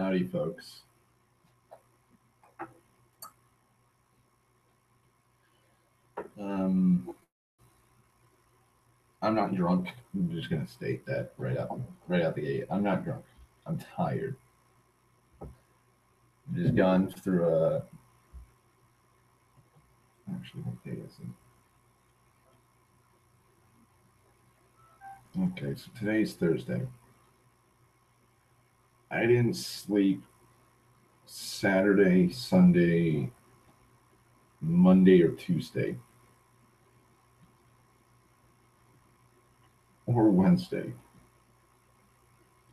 Howdy, folks. Um, I'm not drunk. I'm just gonna state that right out the gate. I'm not drunk. I'm tired. Just gone through a. Actually, what day is it? Okay, so today's Thursday. I didn't sleep Saturday, Sunday, Monday, or Tuesday, or Wednesday.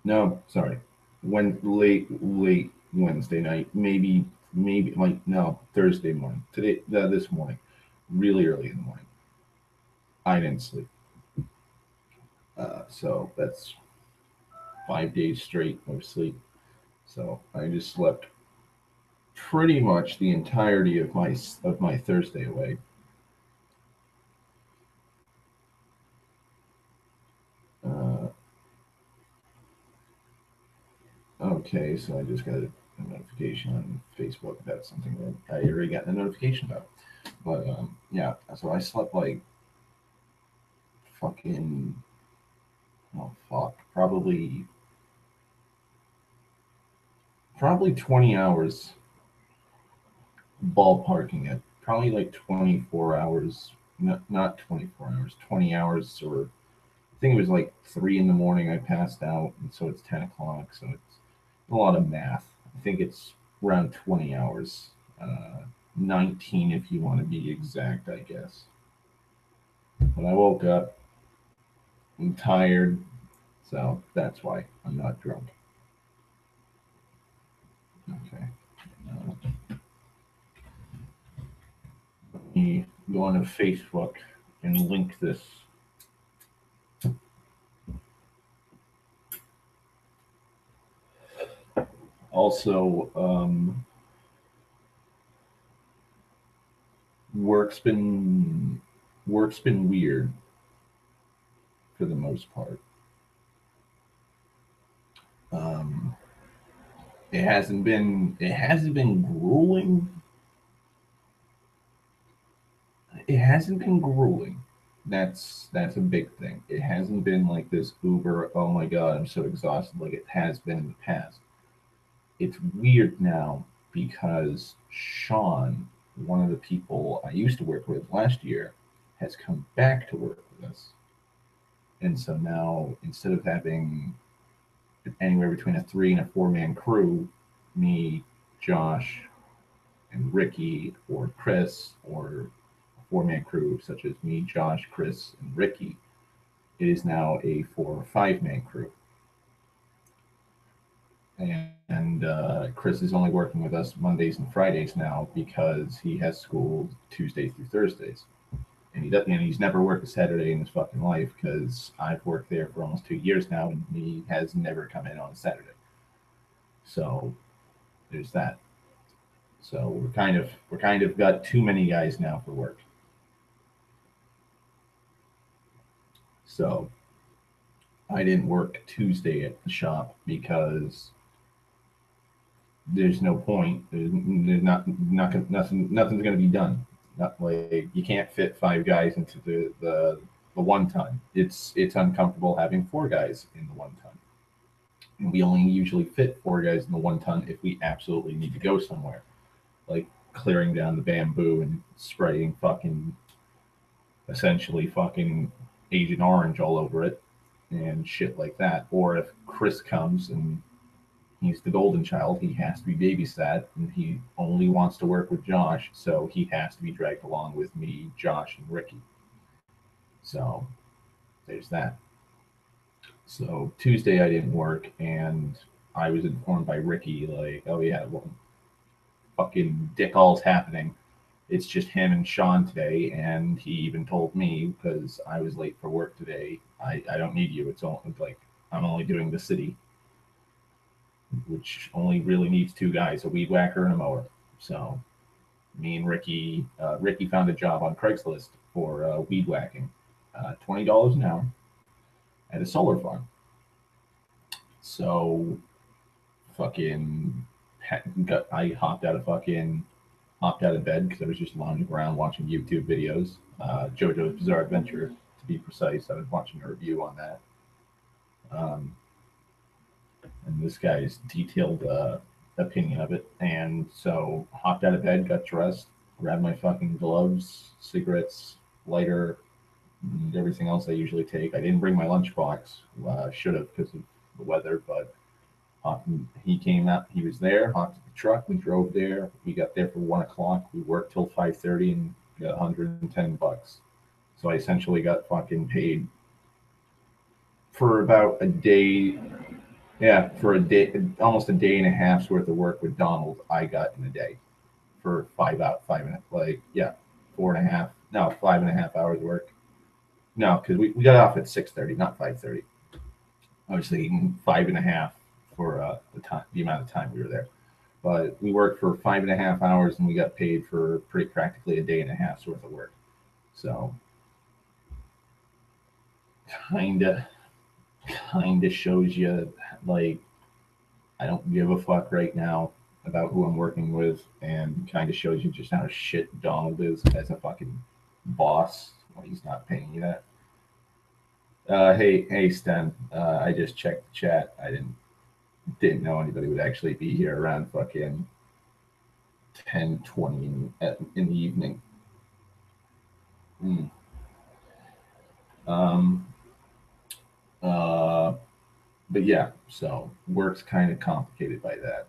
No, sorry. When late Wednesday night, maybe like no Thursday morning. This morning, really early in the morning. I didn't sleep. So that's 5 days straight no sleep. So I just slept pretty much the entirety of my Thursday away. Uh, okay, so I just got a notification on Facebook about something that I already got a notification about. But yeah, so I slept like fucking oh fuck, probably 20 hours ballparking it. Probably like 24 hours, not 24 hours, 20 hours, or I think it was like 3 in the morning I passed out, and so it's 10 o'clock, so it's a lot of math. I think it's around 20 hours. 19 if you want to be exact, I guess. When I woke up, I'm tired, so that's why I'm not drunk. Okay. Uh, Let me go on to Facebook and link this. Also, work's been work's been weird for the most part. Um, it hasn't been grueling. It hasn't been grueling. That's a big thing. It hasn't been like this uber. Oh my god, I'm so exhausted. Like it has been in the past. It's weird now because Sean, one of the people I used to work with last year, has come back to work with us. And so now, instead of having anywhere between a 3 and a 4 man crew, me, Josh, and Ricky, or Chris, or a 4 man crew such as me, Josh, Chris, and Ricky, it is now a 4 or 5 man crew. And Chris is only working with us Mondays and Fridays now because he has school Tuesday through Thursdays. And he's never worked a Saturday in his fucking life because I've worked there for almost 2 years now, and he has never come in on a Saturday. So there's that. So we're kind of got too many guys now for work. So I didn't work Tuesday at the shop because there's no point. There's nothing's going to be done. Not like you can't fit 5 guys into the one ton. It's uncomfortable having 4 guys in the one ton. And we only usually fit 4 guys in the one ton if we absolutely need to go somewhere, like clearing down the bamboo and spraying fucking essentially fucking Agent Orange all over it and shit like that. Or if Chris comes and he's the golden child, he has to be babysat, and he only wants to work with Josh, so he has to be dragged along with me, Josh, and Ricky. So there's that. So Tuesday I didn't work, and I was informed by Ricky, like, oh yeah, well, fucking dick all's happening. It's just him and Sean today, and he even told me because I was late for work today. I don't need you. It's only like I'm only doing the city, which only really needs 2 guys, a weed whacker and a mower. So me and Ricky found a job on Craigslist for weed whacking, $20 an hour at a solar farm. So fucking I hopped out of bed because I was just lounging around watching YouTube videos. JoJo's Bizarre Adventure, to be precise. I was watching a review on that. And this guy's detailed opinion of it. And so hopped out of bed, got dressed, grabbed my fucking gloves, cigarettes, lighter, and everything else I usually take. I didn't bring my lunchbox. Should have because of the weather, but he came out. He was there. Hopped the truck. We drove there. We got there for 1 o'clock. We worked till 5:30 and got $110. So I essentially got fucking paid for about a day. Yeah, for a day, almost a day and a half's worth of work with Donald. I got in a day for 5.5 hours work. No, because we got off at 6:30, not 5:30. Obviously, 5.5 for the amount of time we were there. But we worked for 5.5 hours and we got paid for practically a day and a half's worth of work. So, kinda shows you, like, I don't give a fuck right now about who I'm working with, and kind of shows you just how shit Donald is as a fucking boss when he's not paying you that. Hey, Sten. I just checked the chat. I didn't know anybody would actually be here around fucking 10:20 in the evening. But yeah, so work's kind of complicated by that.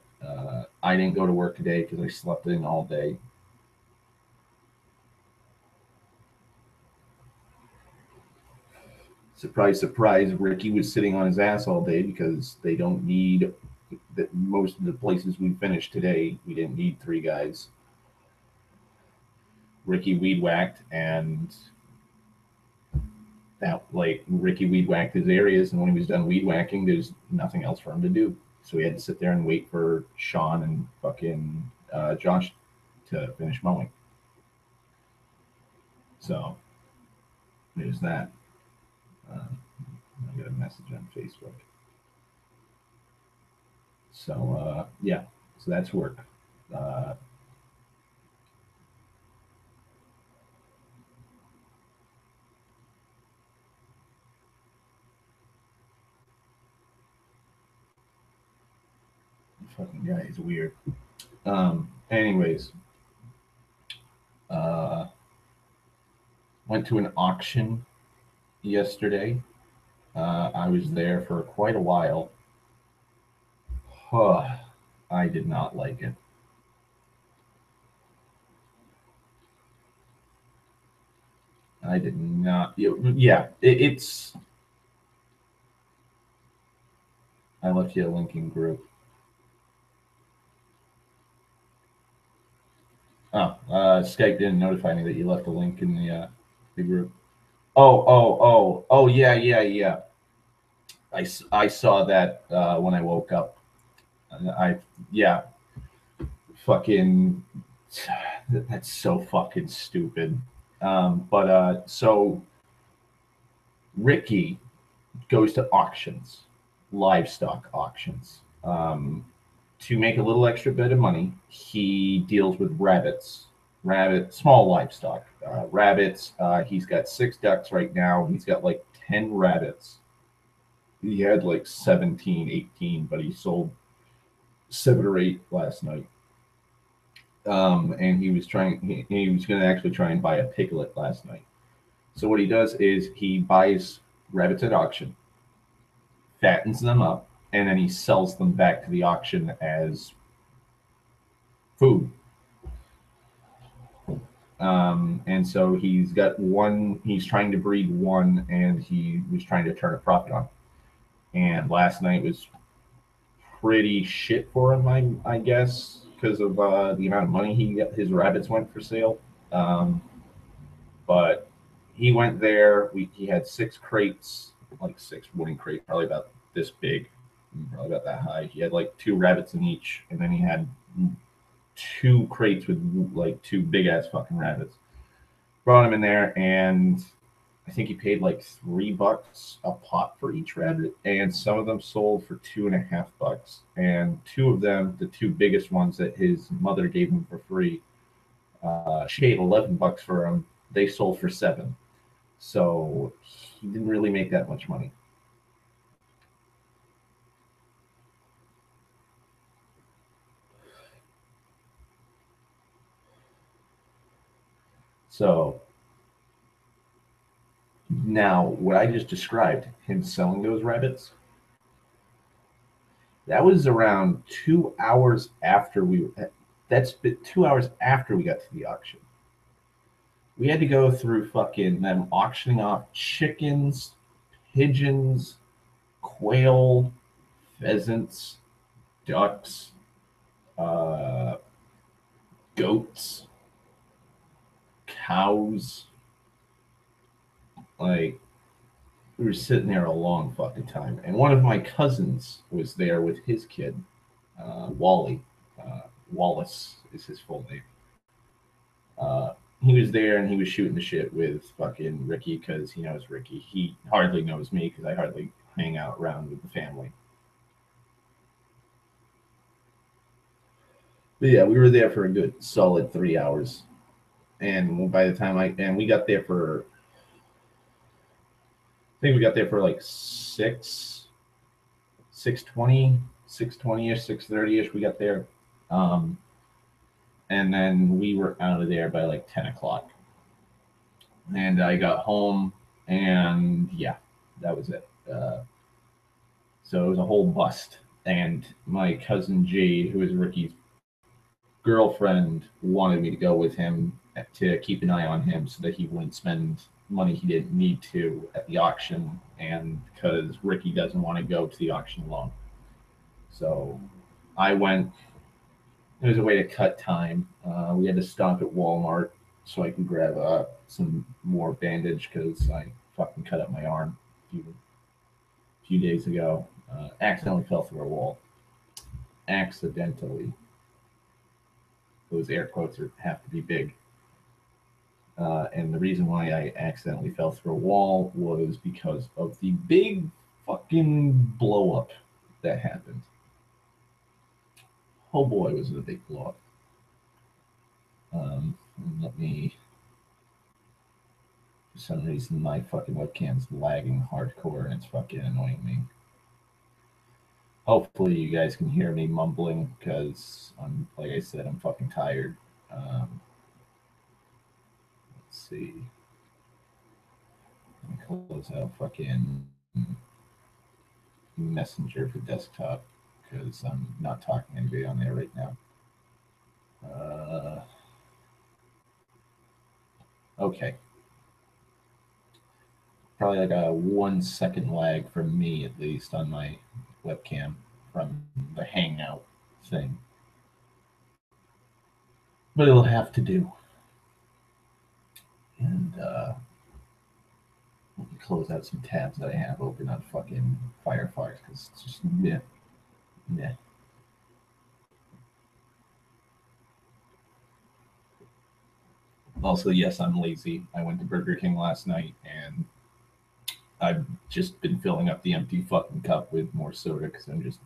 I didn't go to work today because I slept in all day. Surprise, surprise, Ricky was sitting on his ass all day because they don't need that. Most of the places we finished today, we didn't need 3 guys. Ricky weed whacked, and that, like, Ricky weed whacked his areas, and when he was done weed whacking, there's nothing else for him to do. So we had to sit there and wait for Sean and fucking Josh to finish mowing. So there's that. I got a message on Facebook. So yeah, so that's work. Fucking guy is weird. Anyways, went to an auction yesterday. I was there for quite a while. I did not like it. I did not. Yeah, it's. I left you a link in group. Oh, Skype didn't notify me that you left a link in the group. Oh, yeah. I saw that when I woke up. Fucking, that's so fucking stupid. So Ricky goes to auctions, livestock auctions. To make a little extra bit of money, he deals with small livestock, rabbits. He's got 6 ducks right now. He's got like 10 rabbits. He had like 17, 18, but he sold 7 or 8 last night. And he was going to actually try and buy a piglet last night. So what he does is he buys rabbits at auction, fattens them up, and then he sells them back to the auction as food. And so he's got one, he's trying to breed one, and he was trying to turn a profit on. And last night was pretty shit for him, I guess, because of the amount of money his rabbits went for sale. But he went there. He had 6 crates, like 6 wooden crates, probably about this big, probably about that high. He had like 2 rabbits in each, and then he had 2 crates with like 2 big ass fucking rabbits. Brought him in there, and I think he paid like $3 a pop for each rabbit, and some of them sold for $2.50. And two of them, the two biggest ones that his mother gave him for free, she paid $11 for them. They sold for $7. So he didn't really make that much money. So now, what I just described, him selling those rabbits, that was around 2 hours after we. That's 2 hours after we got to the auction. We had to go through fucking them auctioning off chickens, pigeons, quail, pheasants, ducks, uh, goats, cows. Like, we were sitting there a long fucking time. And one of my cousins was there with his kid, Wally. Wallace is his full name. He was there and he was shooting the shit with fucking Ricky because he knows Ricky. He hardly knows me because I hardly hang out around with the family. But yeah, we were there for a good solid 3 hours. And by the time we got there for, I think we got there for like 6:20, 6:20ish, 6:30ish. We got there. And then we were out of there by like 10 o'clock. And I got home, and yeah, that was it. So it was a whole bust. And my cousin Jade, who is Ricky's girlfriend, wanted me to go with him to keep an eye on him so that he wouldn't spend money he didn't need to at the auction, and because Ricky doesn't want to go to the auction alone. So I went. It was a way to cut time. We had to stop at Walmart so I could grab some more bandage because I fucking cut up my arm a few days ago. Accidentally fell through a wall. Accidentally. Those air quotes have to be big. And the reason why I accidentally fell through a wall was because of the big fucking blow up that happened. Oh boy, was it a big blow up. Let me. For some reason, my fucking webcam's lagging hardcore and it's fucking annoying me. Hopefully, you guys can hear me mumbling because, like I said, I'm fucking tired. Let's see. Let me close out fucking Messenger for desktop because I'm not talking to anybody on there right now. Okay. Probably like a 1 second lag from me, at least, on my webcam from the Hangout thing. But it'll have to do. And let me close out some tabs that I have open on fucking Firefox because it's just meh. Also, yes, I'm lazy. I went to Burger King last night and I've just been filling up the empty fucking cup with more soda because I'm just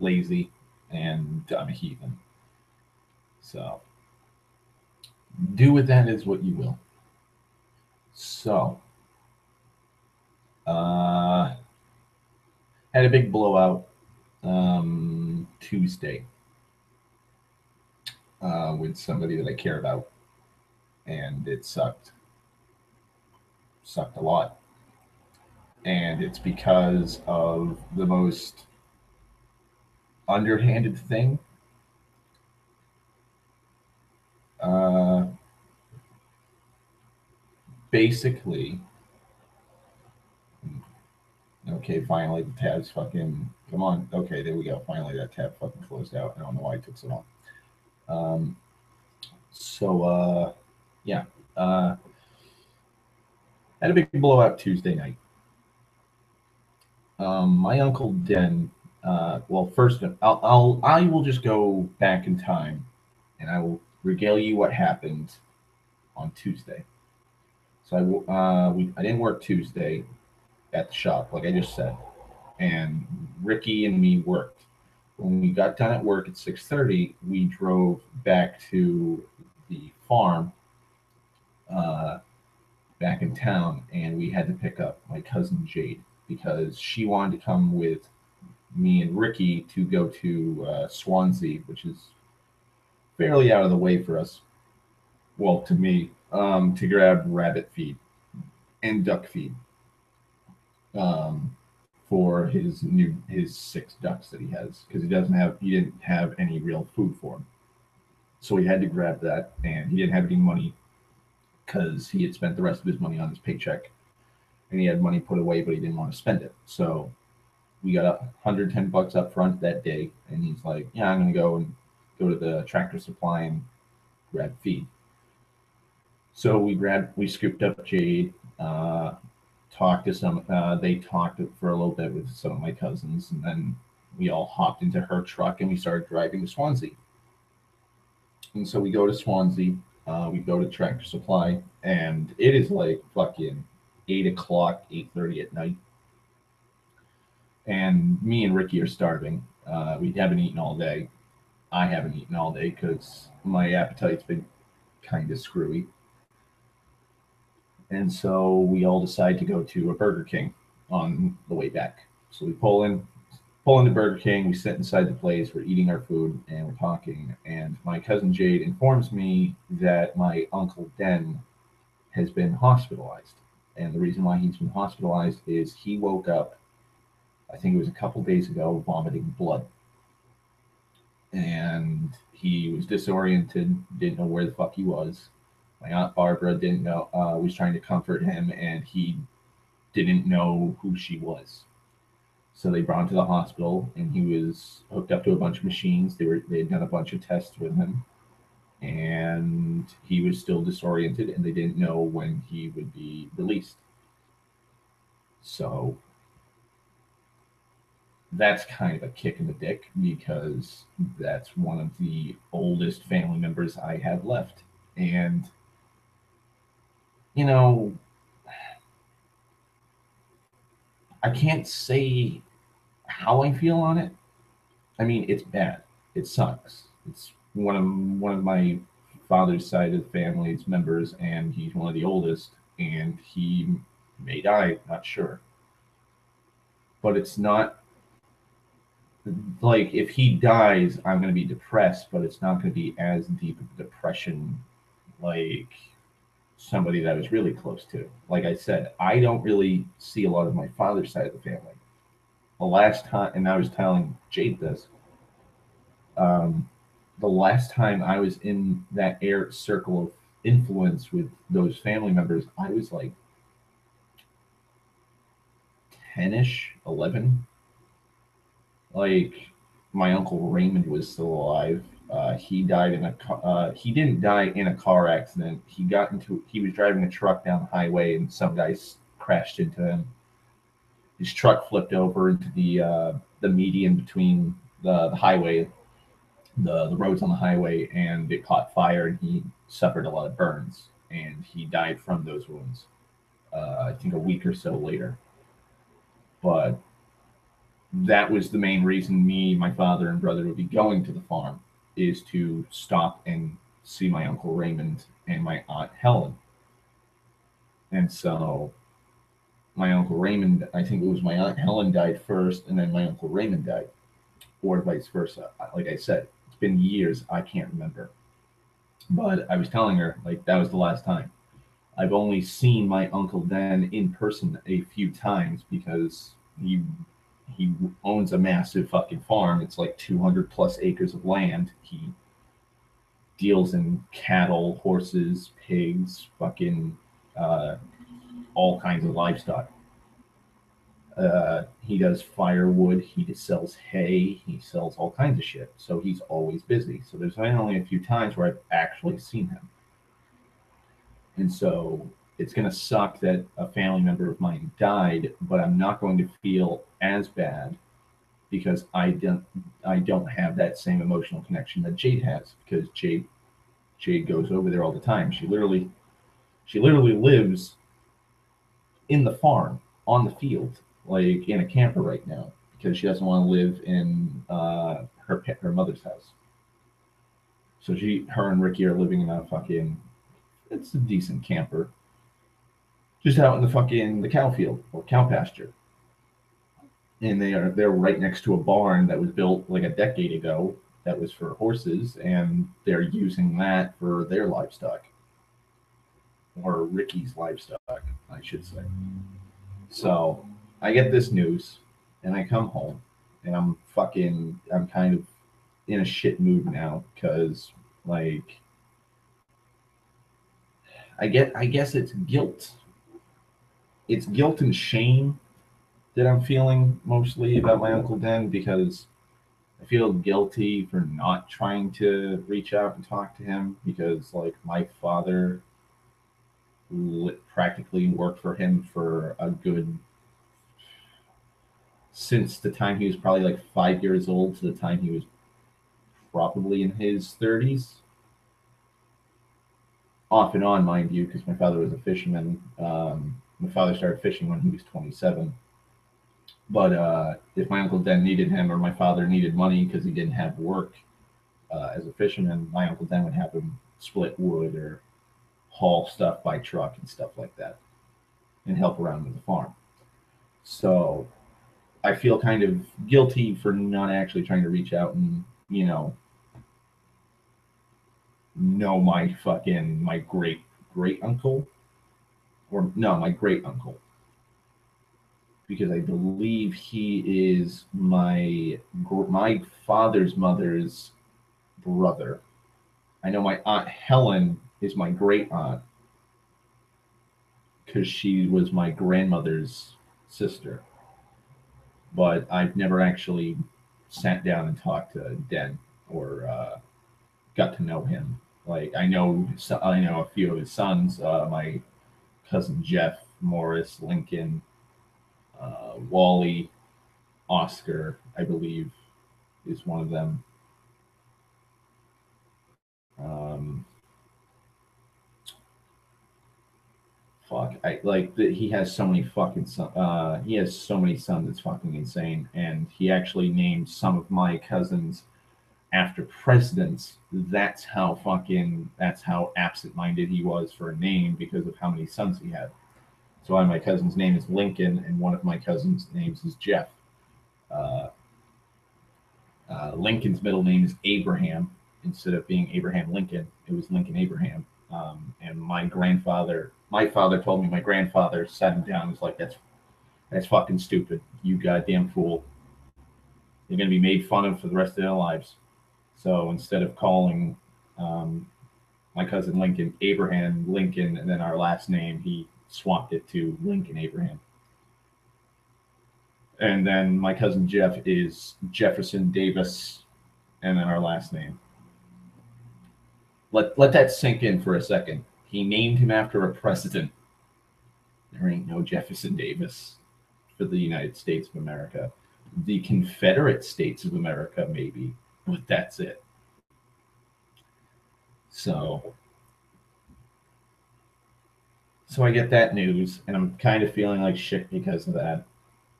lazy and I'm a heathen. So, do with that as what you will. So, had a big blowout Tuesday with somebody that I care about, and it sucked. Sucked a lot. And it's because of the most underhanded thing. Basically, okay, finally the tab's fucking, come on. Okay, there we go. Finally that tab fucking closed out. I don't know why it took so long. Yeah. Had a big blowout Tuesday night. My uncle Den. Well, first, I will just go back in time, and I will regale you what happened on Tuesday. So I didn't work Tuesday at the shop, like I just said, and Ricky and me worked. When we got done at work at 6:30, we drove back to the farm uh, back in town, and we had to pick up my cousin Jade because she wanted to come with me and Ricky to go to Swansea, which is fairly out of the way for us. Well, to me, to grab rabbit feed and duck feed um, for his 6 ducks that he has because he didn't have any real food for them. So he had to grab that, and he didn't have any money because he had spent the rest of his money on his paycheck, and he had money put away, but he didn't want to spend it. So we got $110 up front that day, and he's like, "Yeah, I'm gonna go to the Tractor Supply and grab feed." So we scooped up Jade, talked to some. They talked for a little bit with some of my cousins, and then we all hopped into her truck and we started driving to Swansea. And so we go to Swansea. We go to Tractor Supply, and it is like fucking 8 o'clock, 8:30 at night. And me and Ricky are starving. We haven't eaten all day. I haven't eaten all day because my appetite's been kind of screwy. And so we all decide to go to a Burger King on the way back. So we pull into Burger King. We sit inside the place. We're eating our food and we're talking. And my cousin Jade informs me that my uncle Den has been hospitalized. And the reason why he's been hospitalized is he woke up, I think it was a couple days ago, vomiting blood. And he was disoriented, didn't know where the fuck he was. My Aunt Barbara didn't know, was trying to comfort him, and he didn't know who she was. So they brought him to the hospital, and he was hooked up to a bunch of machines. They had done a bunch of tests with him, and he was still disoriented, and they didn't know when he would be released. So that's kind of a kick in the dick because that's one of the oldest family members I have left. And, you know, I can't say how I feel on it. I mean, it's bad. It sucks. It's one of my father's side of the family's members, and he's one of the oldest, and he may die, not sure. But it's not like if he dies, I'm going to be depressed, but it's not going to be as deep of a depression like somebody that I was really close to. Like I said, I don't really see a lot of my father's side of the family. The last time, and I was telling Jade this, um, the last time I was in that air circle of influence with those family members, I was like 10ish, 11. Like my uncle Raymond was still alive. He died in he didn't die in a car accident. He was driving a truck down the highway and some guys crashed into him. His truck flipped over into the median between the highway, the roads on the highway, and it caught fire, and he suffered a lot of burns, and he died from those wounds. I think a week or so later. But that was the main reason me, my father, and brother would be going to the farm, is to stop and see my uncle Raymond and my aunt Helen. And so my uncle Raymond, I think it was my aunt Helen died first, and then my uncle Raymond died, or vice versa. Like I said, it's been years, I can't remember. But I was telling her, like, that was the last time. I've only seen my uncle then in person a few times because he owns a massive fucking farm. It's like 200 plus acres of land. He deals in cattle, horses, pigs, fucking all kinds of livestock. He does firewood. He just sells hay. He sells all kinds of shit. So he's always busy. So there's only a few times where I've actually seen him. And so it's going to suck that a family member of mine died, but I'm not going to feel as bad because I don't have that same emotional connection that Jade has, because Jade goes over there all the time. She literally lives in the farm, on the field, like in a camper right now, because she doesn't want to live in her mother's house. So her and Ricky are living in a fucking, it's a decent camper, just out in the cow field or cow pasture, and they're right next to a barn that was built like a decade ago that was for horses, and they're using that for their livestock, or Ricky's livestock, I should say. So I get this news, and I come home, and I'm kind of in a shit mood now because, like, I guess it's guilt. It's guilt and shame that I'm feeling mostly about my Uncle Den, because I feel guilty for not trying to reach out and talk to him, because like my father practically worked for him for a good, since the time he was probably like 5 years old to the time he was probably in his 30s, off and on, mind you, because my father was a fisherman. My father started fishing when he was 27. But if my Uncle Den needed him, or my father needed money because he didn't have work as a fisherman, my Uncle Den would have him split wood or haul stuff by truck and stuff like that, and help around with the farm. So I feel kind of guilty for not actually trying to reach out and, know my great uncle, or no, my great uncle, because I believe he is my father's mother's brother. I know my aunt Helen is my great aunt because she was my grandmother's sister, but I've never actually sat down and talked to Den, or got to know him. Like I know a few of his sons. My cousin Jeff, Morris, Lincoln, Wally, Oscar, I believe, is one of them. Um, fuck, I like that he has so many fucking he has so many sons. It's fucking insane, and he actually named some of my cousins after presidents. That's how absent-minded he was for a name, because of how many sons he had. So one of my cousin's name is Lincoln, and one of my cousin's names is Jeff. Uh, Lincoln's middle name is Abraham. Instead of being Abraham Lincoln, it was Lincoln Abraham. And my father told me, my grandfather sat him down and was like, that's fucking stupid. You goddamn fool. You're going to be made fun of for the rest of their lives. So instead of calling my cousin Lincoln Abraham Lincoln, and then our last name, he swapped it to Lincoln Abraham. And then my cousin Jeff is Jefferson Davis, and then our last name. Let that sink in for a second. He named him after a president. There ain't no Jefferson Davis for the United States of America. The Confederate States of America, maybe, but that's it. So I get that news, and I'm kind of feeling like shit because of that.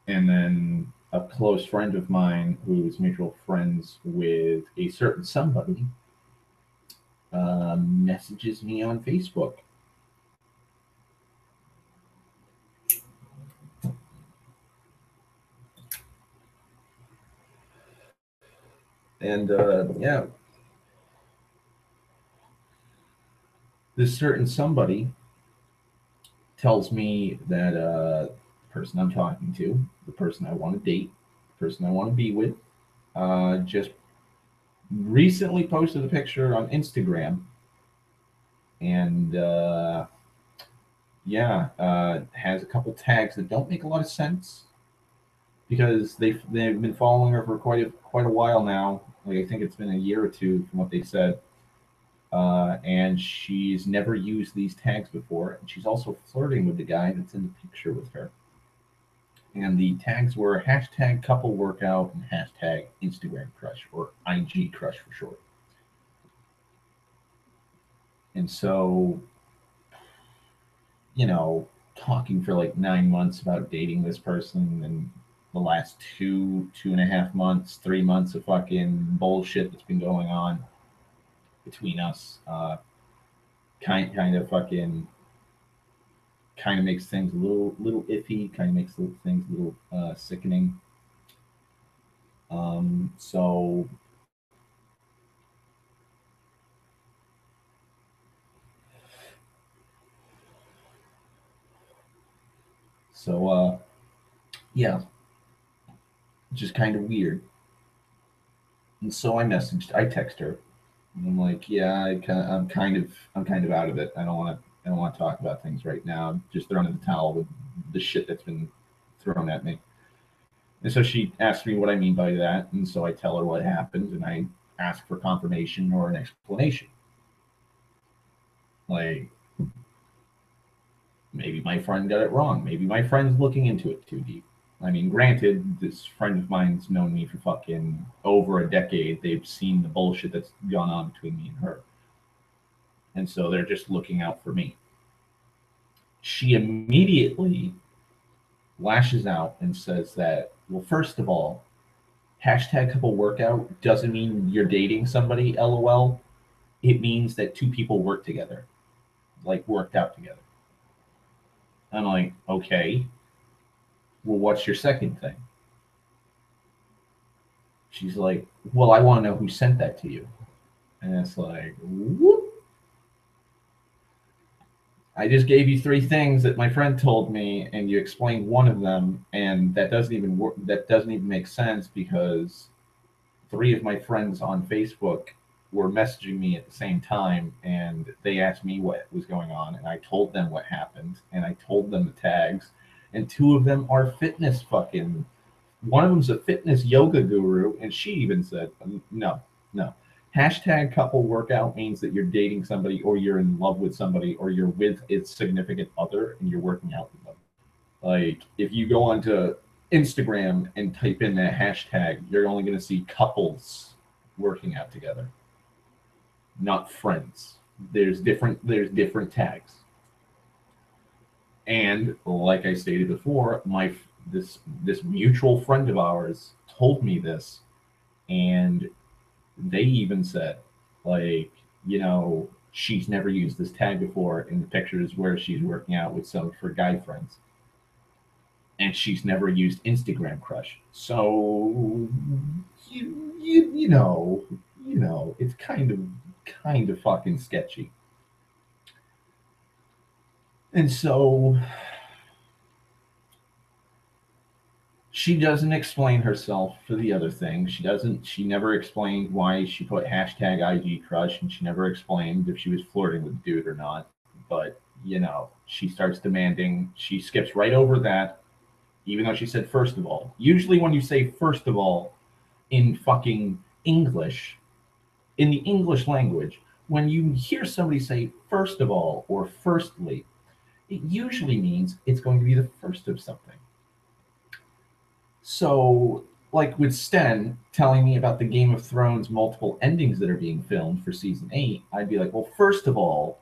And then a close friend of mine, who's mutual friends with a certain somebody, messages me on Facebook. And yeah, this certain somebody tells me that the person I'm talking to, the person I want to date, the person I want to be with, just recently posted a picture on Instagram, and has a couple tags that don't make a lot of sense, because they've been following her for quite a while now. Like, I think it's been a year or two from what they said. And she's never used these tags before. And she's also flirting with the guy that's in the picture with her. And the tags were hashtag couple workout and hashtag Instagram crush, or IG crush for short. And so, talking for like 9 months about dating this person, and the last 2.5 months, 3 months of fucking bullshit that's been going on between us. Kind of fucking kind of makes things a little iffy. Kind of makes things a little sickening. So yeah, just kind of weird. And so I text her, and I'm like, yeah, I'm kind of out of it. I don't want to talk about things right now. I'm just throwing in the towel with the shit that's been thrown at me. And so she asked me what I mean by that, and so I tell her what happened, and I ask for confirmation or an explanation. Like, maybe my friend got it wrong. Maybe my friend's looking into it too deep. I mean, granted, this friend of mine's known me for fucking over a decade. They've seen the bullshit that's gone on between me and her. And so they're just looking out for me. She immediately lashes out and says that, well, first of all, hashtag couple workout doesn't mean you're dating somebody, lol. It means that two people work together, like worked out together. I'm like, okay, well, what's your second thing? She's like, well, I want to know who sent that to you. And it's like, whoop. I just gave you three things that my friend told me, and you explained one of them, and that doesn't even work. That doesn't even make sense because three of my friends on Facebook were messaging me at the same time, and they asked me what was going on, and I told them what happened, and I told them the tags, and two of them are fitness fucking. One of them's a fitness yoga guru, and she even said, no, no. Hashtag couple workout means that you're dating somebody or you're in love with somebody or you're with its significant other and you're working out with them. Like, if you go onto Instagram and type in that hashtag, you're only going to see couples working out together, not friends. There's different tags. And like I stated before, this mutual friend of ours told me this, and they even said, like, she's never used this tag before in the pictures where she's working out with some of her guy friends, and she's never used Instagram Crush. So it's kind of fucking sketchy. And so she doesn't explain herself for the other thing. She never explained why she put hashtag IG crush, and she never explained if she was flirting with the dude or not. But, she starts demanding, she skips right over that, even though she said first of all. Usually when you say first of all in fucking English, in the English language, when you hear somebody say first of all or firstly, it usually means it's going to be the first of something. So, like with Sten telling me about the Game of Thrones multiple endings that are being filmed for season 8, I'd be like, well, first of all,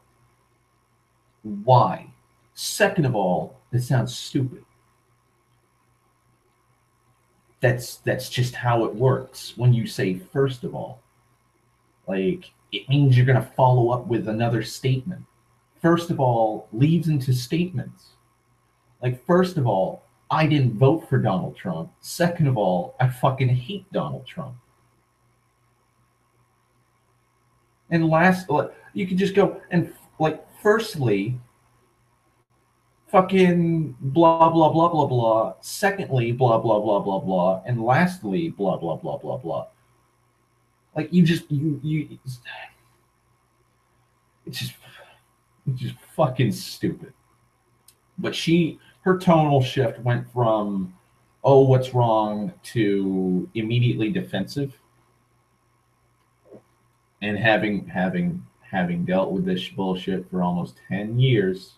why? Second of all, it sounds stupid. That's just how it works when you say first of all. Like, it means you're going to follow up with another statement. First of all leads into statements. Like, first of all, I didn't vote for Donald Trump. Second of all, I fucking hate Donald Trump. And last, you could just go and, like, firstly, fucking blah, blah, blah, blah, blah. Secondly, blah, blah, blah, blah, blah. And lastly, blah, blah, blah, blah, blah. Like, it's just fucking stupid. But her tonal shift went from, oh, what's wrong, to immediately defensive. And having dealt with this bullshit for almost 10 years,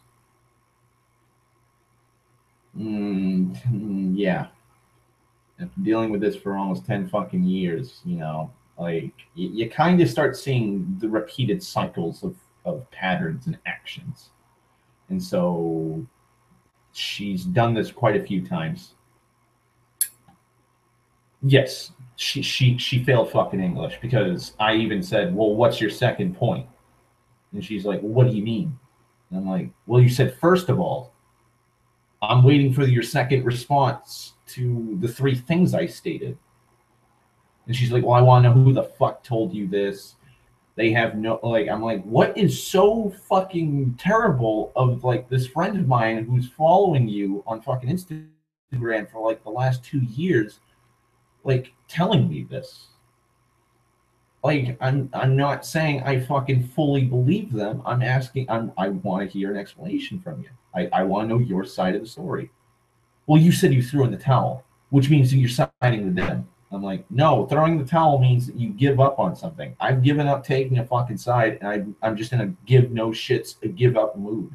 yeah, after dealing with this for almost 10 fucking years, like, you kind of start seeing the repeated cycles of patterns and actions. And so She's done this quite a few times. Yes, she failed fucking English because I even said, "Well, what's your second point?" And she's like, "Well, what do you mean?" And I'm like, "Well, you said first of all. I'm waiting for your second response to the three things I stated." And she's like, "Well, I want to know who the fuck told you this. They have no like." I'm like, "What is so fucking terrible of like this friend of mine who's following you on fucking Instagram for like the last 2 years, like telling me this?" Like, I'm not saying I fucking fully believe them. I'm asking. I want to hear an explanation from you. I want to know your side of the story. Well, you said you threw in the towel, which means that you're siding with them. I'm like, no, throwing the towel means that you give up on something. I've given up taking a fucking side, and I'm just in a give no shits, a give up mood.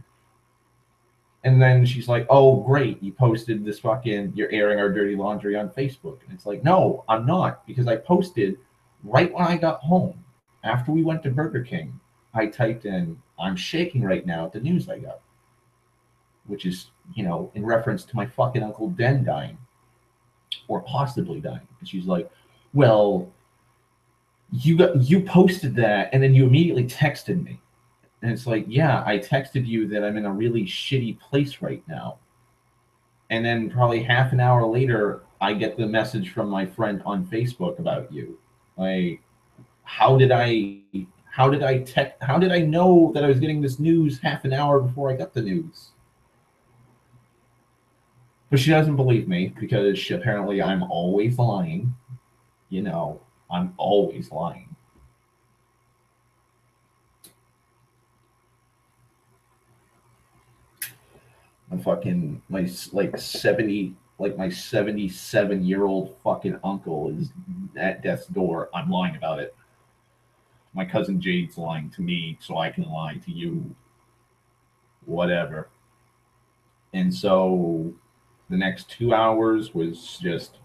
And then she's like, oh, great, you posted this fucking, you're airing our dirty laundry on Facebook. And it's like, no, I'm not, because I posted right when I got home. After we went to Burger King, I typed in, I'm shaking right now at the news I got, which is, in reference to my fucking Uncle Den dying or possibly dying. And she's like, well, you posted that and then you immediately texted me. And it's like, yeah, I texted you that I'm in a really shitty place right now. And then probably half an hour later, I get the message from my friend on Facebook about you. Like, how did I know that I was getting this news half an hour before I got the news? But she doesn't believe me because apparently I'm always lying. I'm always lying. I'm fucking my 77-year-old fucking uncle is at death's door. I'm lying about it. My cousin Jade's lying to me, so I can lie to you. Whatever. And so the next 2 hours was just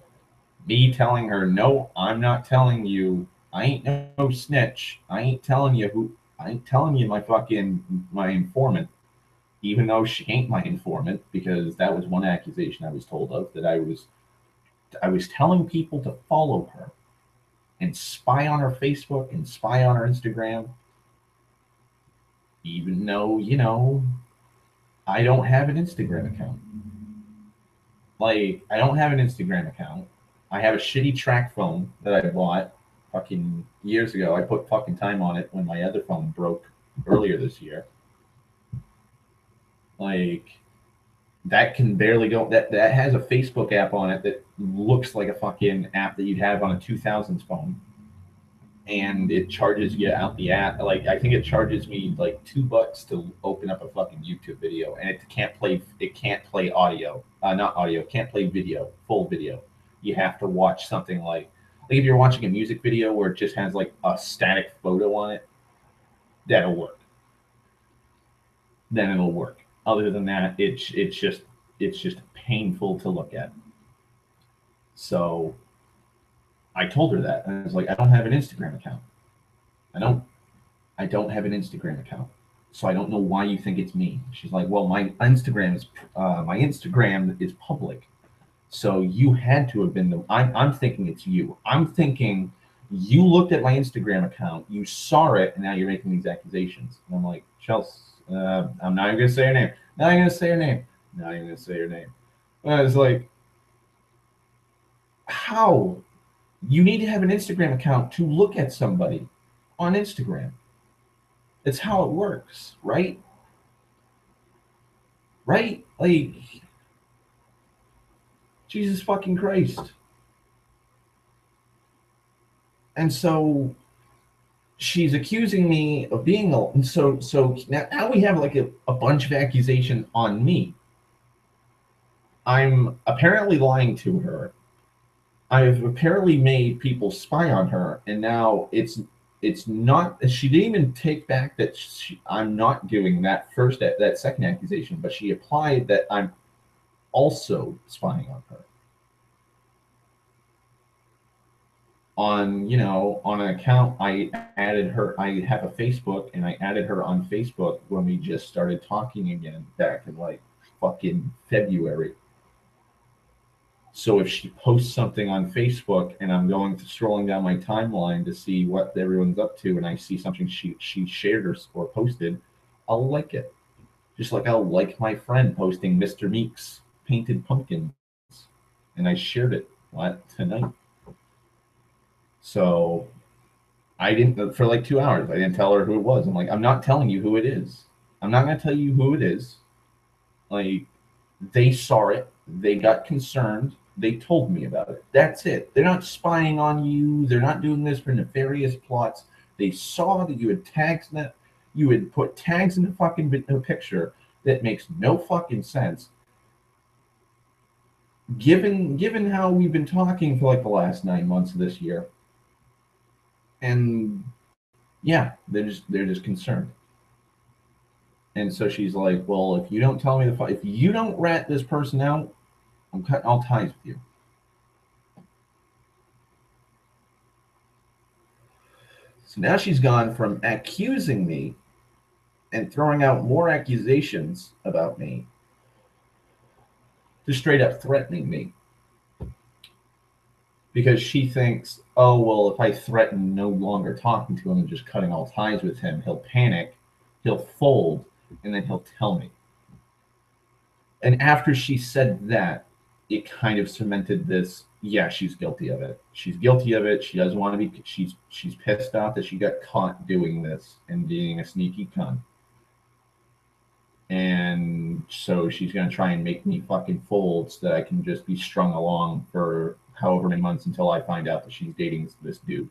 me telling her, no, I'm not telling you. I ain't no snitch. I ain't telling you my informant, even though she ain't my informant, because that was one accusation I was told of, that I was telling people to follow her and spy on her Facebook and spy on her Instagram, even though, I don't have an Instagram account. Like, I don't have an Instagram account. I have a shitty track phone that I bought fucking years ago. I put fucking time on it when my other phone broke earlier this year. Like, that can barely go. That has a Facebook app on it that looks like a fucking app that you'd have on a 2000s phone, and it charges you out the app. Like, I think it charges me like $2 to open up a fucking YouTube video, and it can't play audio. Not audio. It can't play video, full video. You have to watch something like if you're watching a music video where it just has like a static photo on it, that'll work. Then it'll work. Other than that, it's just painful to look at. So I told her that, and I was like, I don't have an Instagram account. I don't have an Instagram account, so I don't know why you think it's me. She's like, well, my Instagram is public, so you had to have been the. I'm thinking it's you. I'm thinking you looked at my Instagram account, you saw it, and now you're making these accusations. And I'm like, Chelsea, I'm not even gonna say her name. Not even gonna say her name. Not even gonna say her name. And I was like, how? You need to have an Instagram account to look at somebody on Instagram. It's how it works, right? Right? Like, Jesus fucking Christ. And so she's accusing me of being so now we have like a bunch of accusations on me. I'm apparently lying to her. I've apparently made people spy on her, and now it's not. She didn't even take back that I'm not doing that second accusation, but she applied that I'm also spying on her on an account. I added her. I have a Facebook, and I added her on Facebook when we just started talking again back in like fucking February. So if she posts something on Facebook and I'm going to scrolling down my timeline to see what everyone's up to, and I see something she shared or posted, I'll like it. Just like I'll like my friend posting Mr. Meek's painted pumpkins, and I shared it tonight. So I didn't, for like 2 hours, I didn't tell her who it was. I'm like, I'm not telling you who it is. I'm not going to tell you who it is. Like, they saw it. They got concerned. They told me about it. That's it. They're not spying on you. They're not doing this for nefarious plots. They saw that you had tags in it. You had put tags in the fucking picture that makes no fucking sense. Given how we've been talking for like the last 9 months of this year. And yeah, they're just concerned. And so she's like, well, if you don't tell me if you don't rat this person out, I'm cutting all ties with you. So now she's gone from accusing me and throwing out more accusations about me to straight up threatening me. Because she thinks, oh, well, if I threaten no longer talking to him and just cutting all ties with him, he'll panic, he'll fold, and then he'll tell me. And after she said that, it kind of cemented this, yeah, she's guilty of it. She's guilty of it. She doesn't want to be, she's pissed off that she got caught doing this and being a sneaky cunt. And so she's going to try and make me fucking fold so that I can just be strung along for however many months until I find out that she's dating this dude.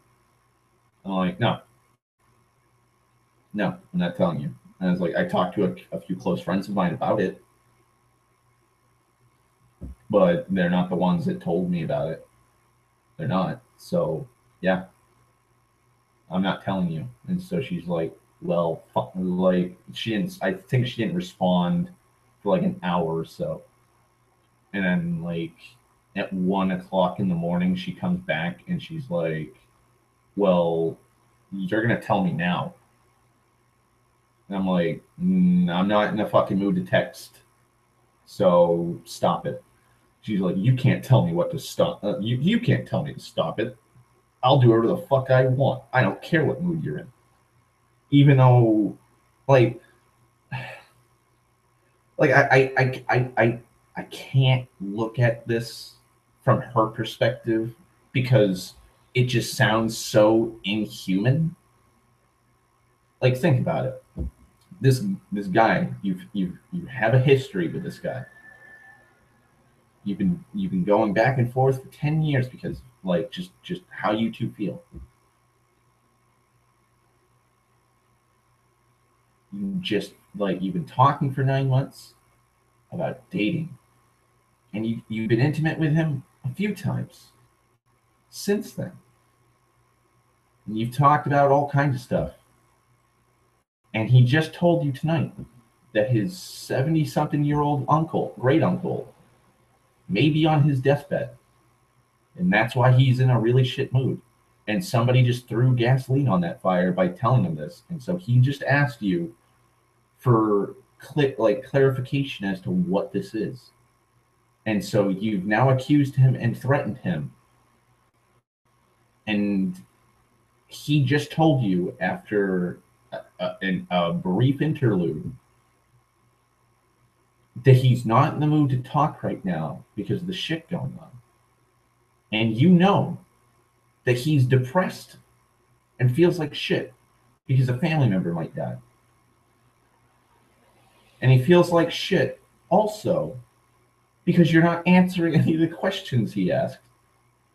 I'm like, no, I'm not telling you. And I was like, I talked to a few close friends of mine about it, but they're not the ones that told me about it. They're not. So yeah, I'm not telling you. And so she's like, well, like I think she didn't respond for like an hour or so. And then like at 1 o'clock in the morning, she comes back and she's like, well, you're going to tell me now. And I'm like, I'm not in a fucking mood to text. So stop it. She's like, you can't tell me what to stop. You can't tell me to stop it. I'll do whatever the fuck I want. I don't care what mood you're in. Even though, like I can't look at this from her perspective because it just sounds so inhuman. Like, think about it. This guy, you have a history with this guy. You've been going back and forth for 10 years because like just how you two feel. You've been talking for 9 months about dating, and you've been intimate with him a few times since then. And you've talked about all kinds of stuff. And he just told you tonight that his 70-something-year-old great uncle, may be on his deathbed. And that's why he's in a really shit mood. And somebody just threw gasoline on that fire by telling him this. And so he just asked you for clarification as to what this is. And so you've now accused him and threatened him. And he just told you after a brief interlude that he's not in the mood to talk right now because of the shit going on. And you know that he's depressed and feels like shit because a family member might die. And he feels like shit also because you're not answering any of the questions he asked.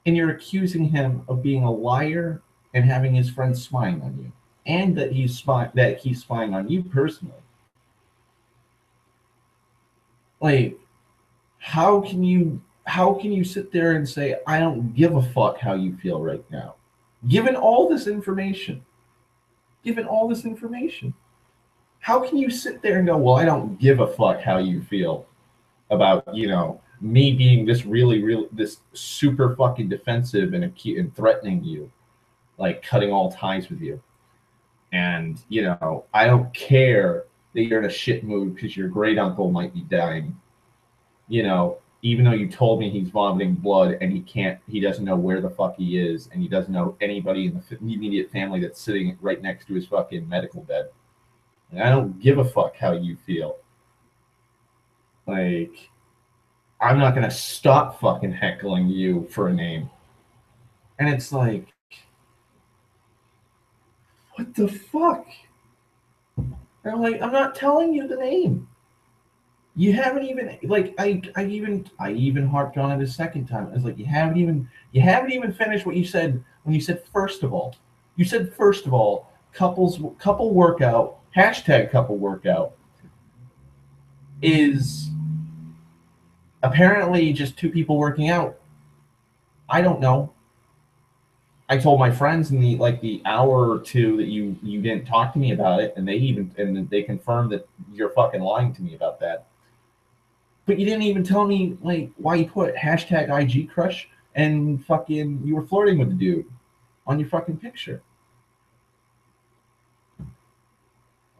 And you're accusing him of being a liar and having his friends spying on you. And that he's spying on you personally. Like, how can you sit there and say, I don't give a fuck how you feel right now? Given all this information, how can you sit there and go, well, I don't give a fuck how you feel about, me being this this super fucking defensive and threatening you, like cutting all ties with you. And, I don't care that you're in a shit mood because your great uncle might be dying. You know, even though you told me he's vomiting blood and he doesn't know where the fuck he is, and he doesn't know anybody in the immediate family that's sitting right next to his fucking medical bed. And I don't give a fuck how you feel. Like, I'm not gonna stop fucking heckling you for a name. And it's like, what the fuck? And I'm like, I'm not telling you the name. You haven't even like I even harped on it a second time. I was like, you haven't even finished what you said when you said first of all. You said first of all, couple workout, hashtag couple workout is apparently just two people working out. I don't know. I told my friends in the hour or two that you didn't talk to me about it, and they confirmed that you're fucking lying to me about that. But you didn't even tell me like why you put hashtag IG crush and fucking you were flirting with the dude on your fucking picture.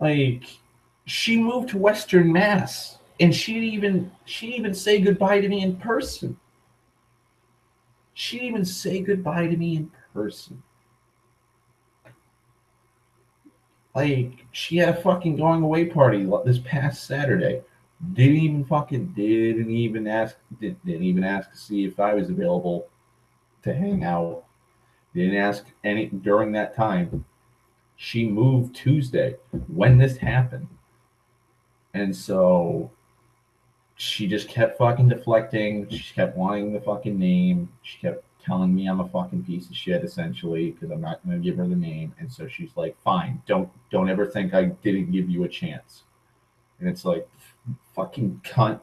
Like, she moved to Western Mass and she didn't even say goodbye to me in person. She didn't even say goodbye to me in person. Like, she had a fucking going away party this past Saturday. Didn't even ask to see if I was available to hang out. Didn't ask any during that time. She moved Tuesday when this happened. And so she just kept fucking deflecting. She kept wanting the fucking name. She kept telling me I'm a fucking piece of shit, essentially, because I'm not going to give her the name. And so she's like, fine, don't ever think I didn't give you a chance. And it's like, fucking cunt.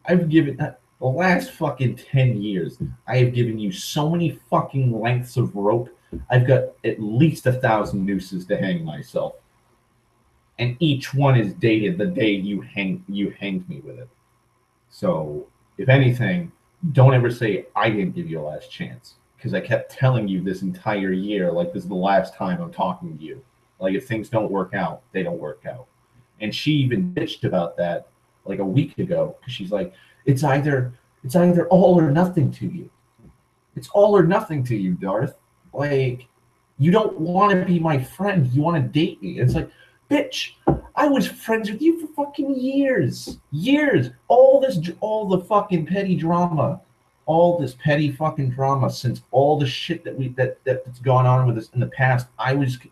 I've given the last fucking 10 years, I have given you so many fucking lengths of rope. I've got at least 1,000 nooses to hang myself. And each one is dated the day you hanged me with it. So, if anything, don't ever say I didn't give you a last chance. Because I kept telling you this entire year, like this is the last time I'm talking to you. Like, if things don't work out, they don't work out. And she even bitched about that like a week ago because she's like, it's either all or nothing to you. It's all or nothing to you, Darth. Like, you don't want to be my friend. You want to date me. It's like, bitch, I was friends with you for fucking years. All the fucking petty drama. All this petty fucking drama since all the shit that's gone on with us in the past.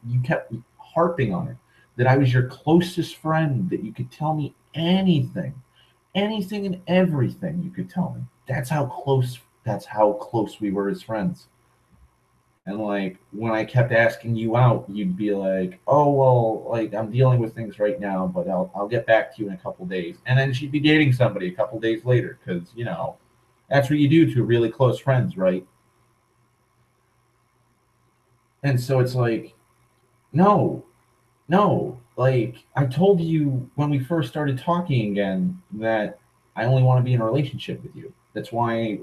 You kept harping on it. That I was your closest friend, that you could tell me anything and everything you could tell me. That's how close we were as friends. And like when I kept asking you out, you'd be like, "Oh well, like I'm dealing with things right now, but I'll get back to you in a couple days." And then she'd be dating somebody a couple days later because that's what you do to really close friends, right? And so it's like, no, like I told you when we first started talking again that I only want to be in a relationship with you. That's why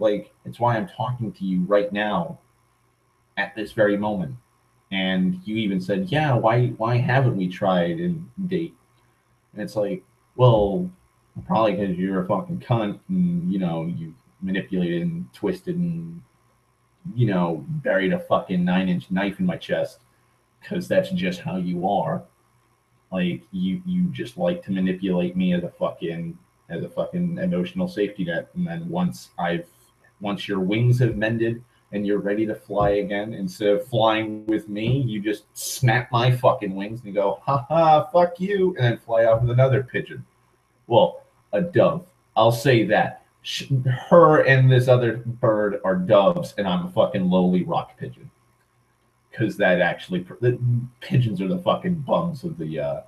I'm talking to you right now at this very moment. And you even said, yeah, why haven't we tried and date? And it's like, well, probably because you're a fucking cunt and you manipulated and twisted and buried a fucking 9-inch knife in my chest because that's just how you are. Like you just like to manipulate me as a fucking emotional safety net, and then once your wings have mended and you're ready to fly again, instead of flying with me, you just snap my fucking wings and go, ha ha, fuck you, and then fly off with another pigeon. Well, a dove. I'll say that. Her and this other bird are doves, and I'm a fucking lowly rock pigeon. Because the pigeons are the fucking bums of the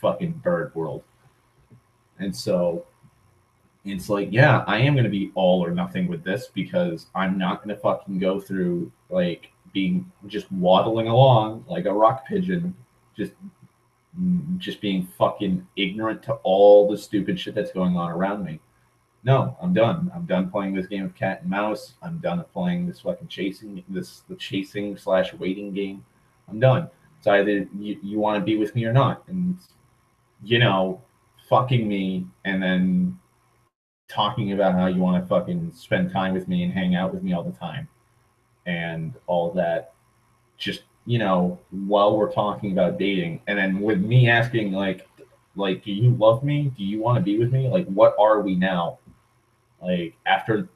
fucking bird world. And so it's like, yeah, I am going to be all or nothing with this because I'm not going to fucking go through like being just waddling along like a rock pigeon, just being fucking ignorant to all the stupid shit that's going on around me. No, I'm done. I'm done playing this game of cat and mouse. I'm done playing this fucking the chasing/waiting game. I'm done. It's either you want to be with me or not, and you know, fucking me and then talking about how you want to fucking spend time with me and hang out with me all the time and all that, just, you know, while we're talking about dating. And then with me asking, like, do you love me? Do you want to be with me? Like, what are we now? Like, after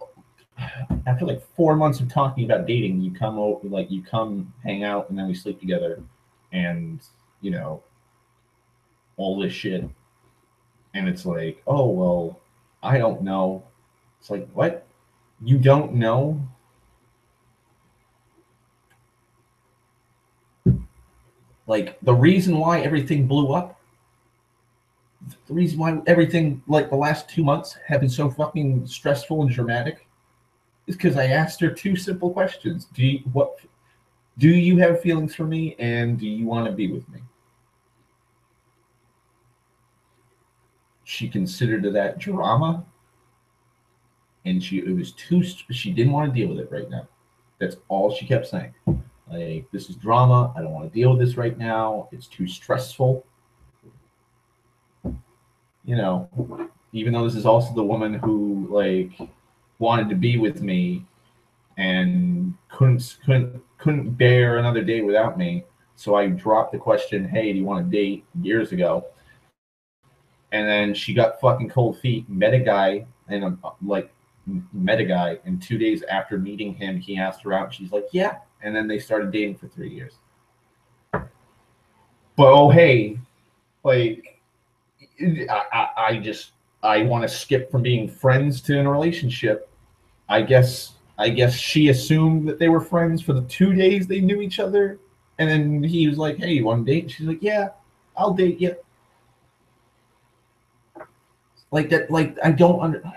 like 4 months of talking about dating, you come over, like, you come hang out, and then we sleep together, and, you know, all this shit. And it's like, oh, well, I don't know. It's like, what? You don't know? Like, the reason why everything blew up, the reason why everything, like, the last 2 months have been so fucking stressful and dramatic is because I asked her two simple questions. Do you have feelings for me, and do you want to be with me? She considered that drama, and she didn't want to deal with it right now. That's all she kept saying. Like, this is drama. I don't want to deal with this right now. It's too stressful. You know, even though this is also the woman who, like, wanted to be with me and couldn't bear another day without me. So I dropped the question, "Hey, do you want to date?" years ago. And then she got fucking cold feet, met a guy, and met a guy, and 2 days after meeting him, he asked her out. She's like, "Yeah," and then they started dating for 3 years. But oh hey, like, I want to skip from being friends to in a relationship. I guess she assumed that they were friends for the 2 days they knew each other, and then he was like, "Hey, you want to date?" And she's like, "Yeah, I'll date you." Like that. Like, I don't under. I'm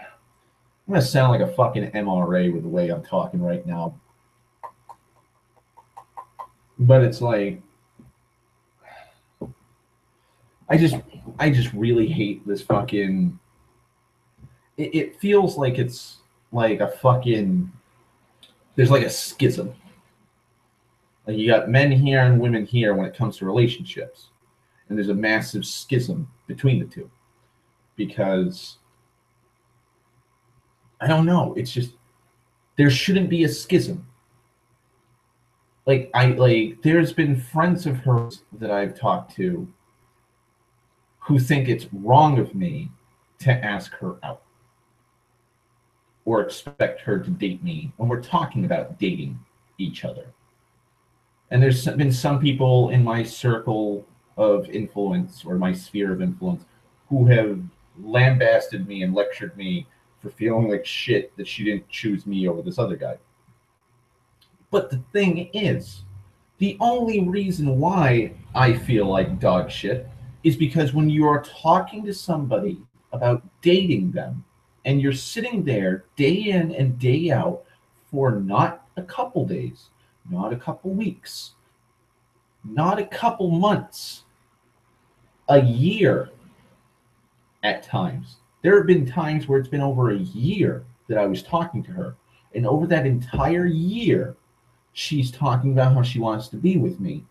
gonna sound like a fucking MRA with the way I'm talking right now, but it's like, I just I just really hate this fucking. It feels like it's like a fucking. There's like a schism. Like, you got men here and women here when it comes to relationships, and there's a massive schism between the two because I don't know. It's just there shouldn't be a schism. Like, there's been friends of hers that I've talked to who think it's wrong of me to ask her out or expect her to date me when we're talking about dating each other. And there's been some people in my circle of influence or my sphere of influence who have lambasted me and lectured me for feeling like shit that she didn't choose me over this other guy. But the thing is, the only reason why I feel like dog shit is because when you are talking to somebody about dating them and you're sitting there day in and day out for not a couple days, not a couple weeks, not a couple months, a year at times. There have been times where it's been over a year that I was talking to her. And over that entire year, she's talking about how she wants to be with me.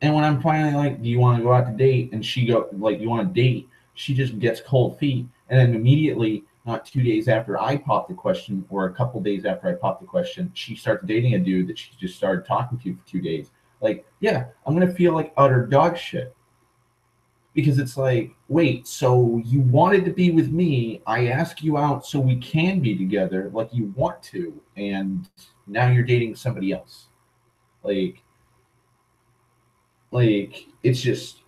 And when I'm finally like, "Do you want to go out to date?" and she go like, "You want to date?" she just gets cold feet. And then immediately, not 2 days after I pop the question, or a couple days after I pop the question, she starts dating a dude that she just started talking to for 2 days. Like, yeah, I'm gonna feel like utter dog shit. Because it's like, wait, so you wanted to be with me, I ask you out so we can be together like you want to, and now you're dating somebody else. Like, it's just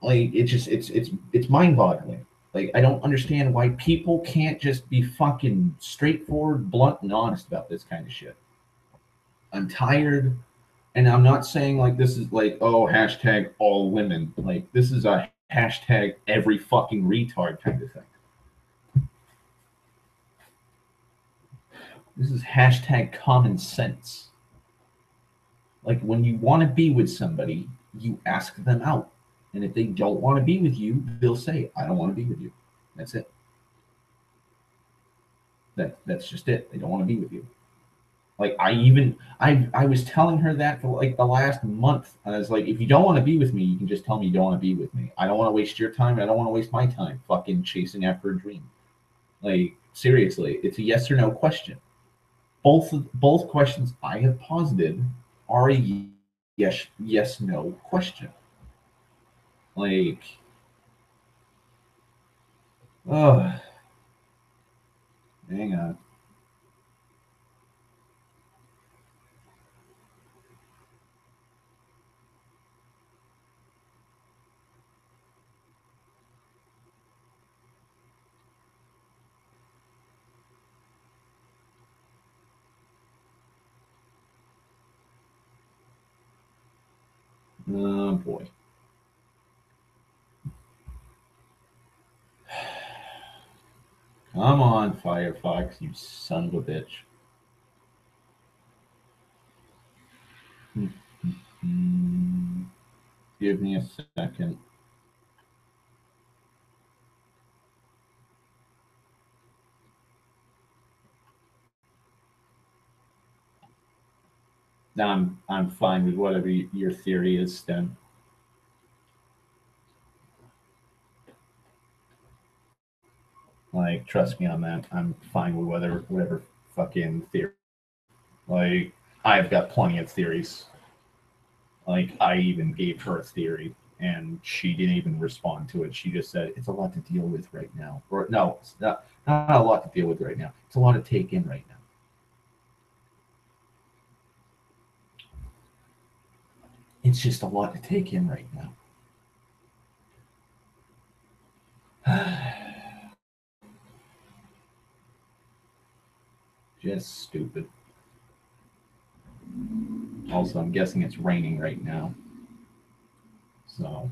like it's mind-boggling. Like, I don't understand why people can't just be fucking straightforward, blunt, and honest about this kind of shit. I'm tired, and I'm not saying like this is like, oh, hashtag all women. Like, this is a hashtag every fucking retard kind of thing. This is hashtag common sense. Like, when you want to be with somebody, you ask them out. And if they don't want to be with you, they'll say, "I don't want to be with you." That's it. That's just it. They don't want to be with you. Like I was telling her that for like the last month. And I was like, if you don't want to be with me, you can just tell me you don't want to be with me. I don't want to waste your time. I don't want to waste my time fucking chasing after a dream. Like seriously, it's a yes or no question. Both questions I have posited are a yes no question. Like, oh, hang on. Oh boy. Come on, Firefox, you son of a bitch. Hmm. Give me a second. I'm fine with whatever your theory is, Stem. Like, trust me on that. I'm fine with whatever fucking theory. Like, I've got plenty of theories. Like, I even gave her a theory, and she didn't even respond to it. She just said it's a lot to deal with right now. Or no, it's not a lot to deal with right now. It's a lot to take in right now. It's just a lot to take in right now. Just stupid. Also, I'm guessing it's raining right now. So,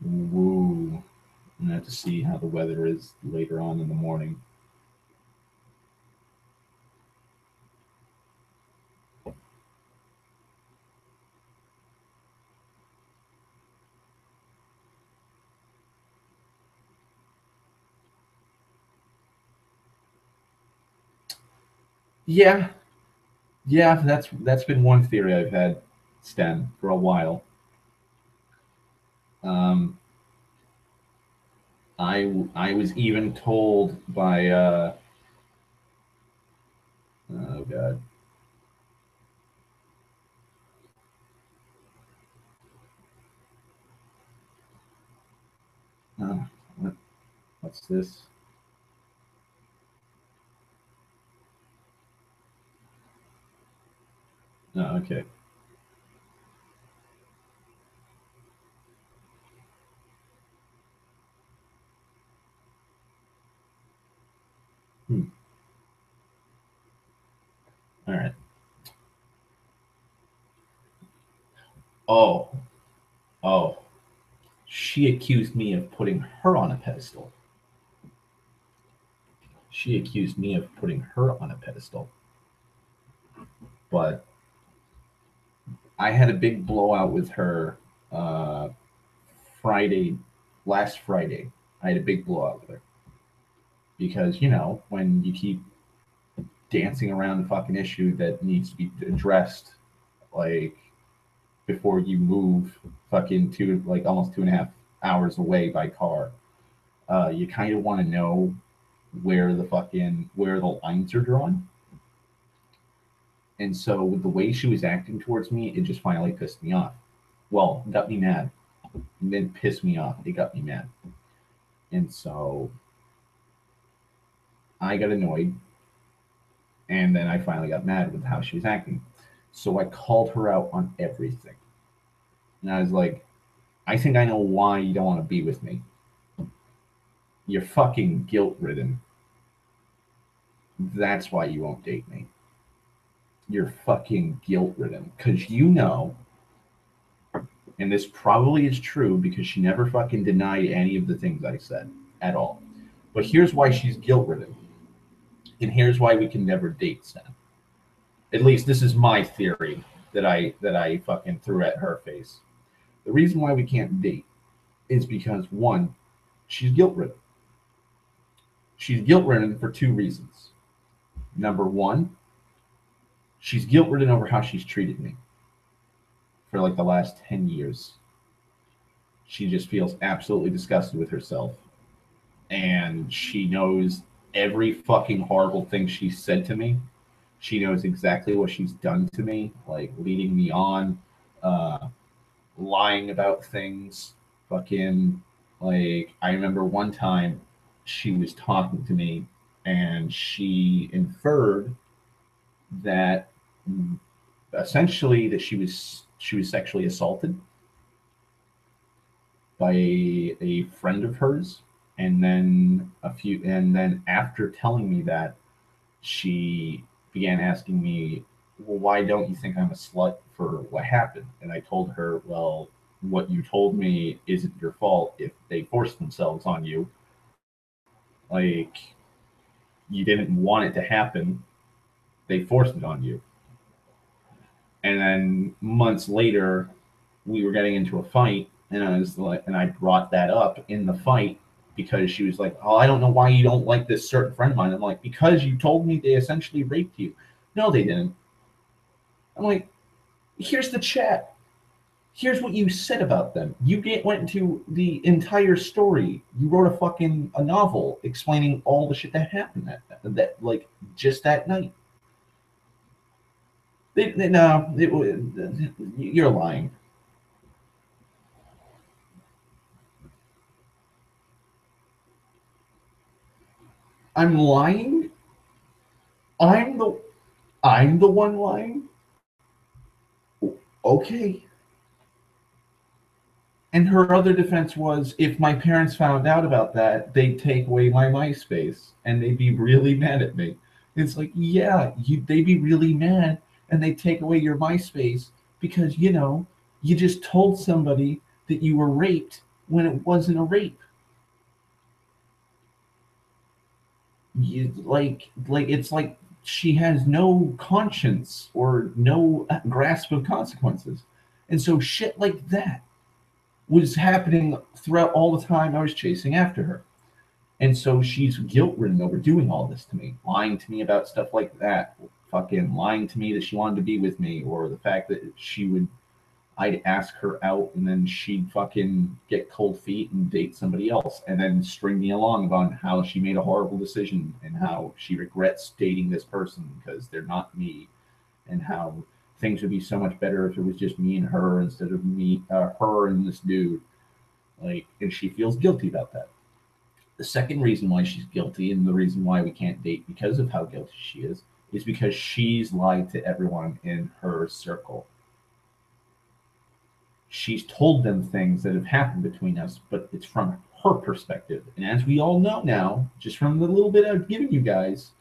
woo. I'm gonna have to see how the weather is later on in the morning. Yeah, yeah, that's been one theory I've had, Stem, for a while. Um, I was even told by oh god, uh, what, what's this? Oh, okay. Hmm. All right. Oh, oh, she accused me of putting her on a pedestal. She accused me of putting her on a pedestal. But I had a big blowout with her uh, Friday, last Friday. I had a big blowout with her because when you keep dancing around the fucking issue that needs to be addressed, like before you move fucking two like almost 2.5 hours away by car, you kind of want to know where the lines are drawn. And so with the way she was acting towards me, it just finally pissed me off. Well, got me mad. It didn't piss me off. It got me mad. And so I got annoyed, and then I finally got mad with how she was acting. So I called her out on everything. And I was like, I think I know why you don't want to be with me. You're fucking guilt ridden. That's why you won't date me. You're fucking guilt ridden. Because and this probably is true because she never fucking denied any of the things I said at all. But here's why she's guilt ridden. And here's why we can never date, Sam. At least this is my theory that I fucking threw at her face. The reason why we can't date is because one, she's guilt ridden. She's guilt ridden for two reasons. Number one, She's guilt-ridden over how she's treated me for like the last 10 years. She just feels absolutely disgusted with herself. And she knows every fucking horrible thing she said to me. She knows exactly what she's done to me, like leading me on, uh, lying about things. Fucking, like, I remember one time she was talking to me and she inferred that essentially that she was sexually assaulted by a friend of hers, and then after telling me that, she began asking me, well, why don't you think I'm a slut for what happened? And I told her, well, what you told me isn't your fault if they forced themselves on you. Like, you didn't want it to happen, they forced it on you. And then months later, we were getting into a fight, and I brought that up in the fight because she was like, "Oh, I don't know why you don't like this certain friend of mine." I'm like, "Because you told me they essentially raped you." No, they didn't. I'm like, "Here's the chat. Here's what you said about them. Went into the entire story. You wrote a novel explaining all the shit that happened that like just that night." No, you're lying. I'm lying. I'm the I'm the one lying. Okay. And her other defense was, if my parents found out about that, they'd take away my MySpace and they'd be really mad at me. It's like, yeah, they'd be really mad and they'd take away your MySpace because, you just told somebody that you were raped when it wasn't a rape. It's like she has no conscience or no grasp of consequences. And so shit like that was happening throughout all the time I was chasing after her. And so she's guilt ridden over doing all this to me, lying to me about stuff like that, fucking lying to me that she wanted to be with me, or the fact that I'd ask her out and then she'd fucking get cold feet and date somebody else and then string me along about how she made a horrible decision and how she regrets dating this person because they're not me, and how things would be so much better if it was just me and her instead of her and this dude. Like, and she feels guilty about that. The second reason why she's guilty, and the reason why we can't date because of how guilty she is because she's lied to everyone in her circle. She's told them things that have happened between us, but it's from her perspective. And as we all know now, just from the little bit I've given you guys,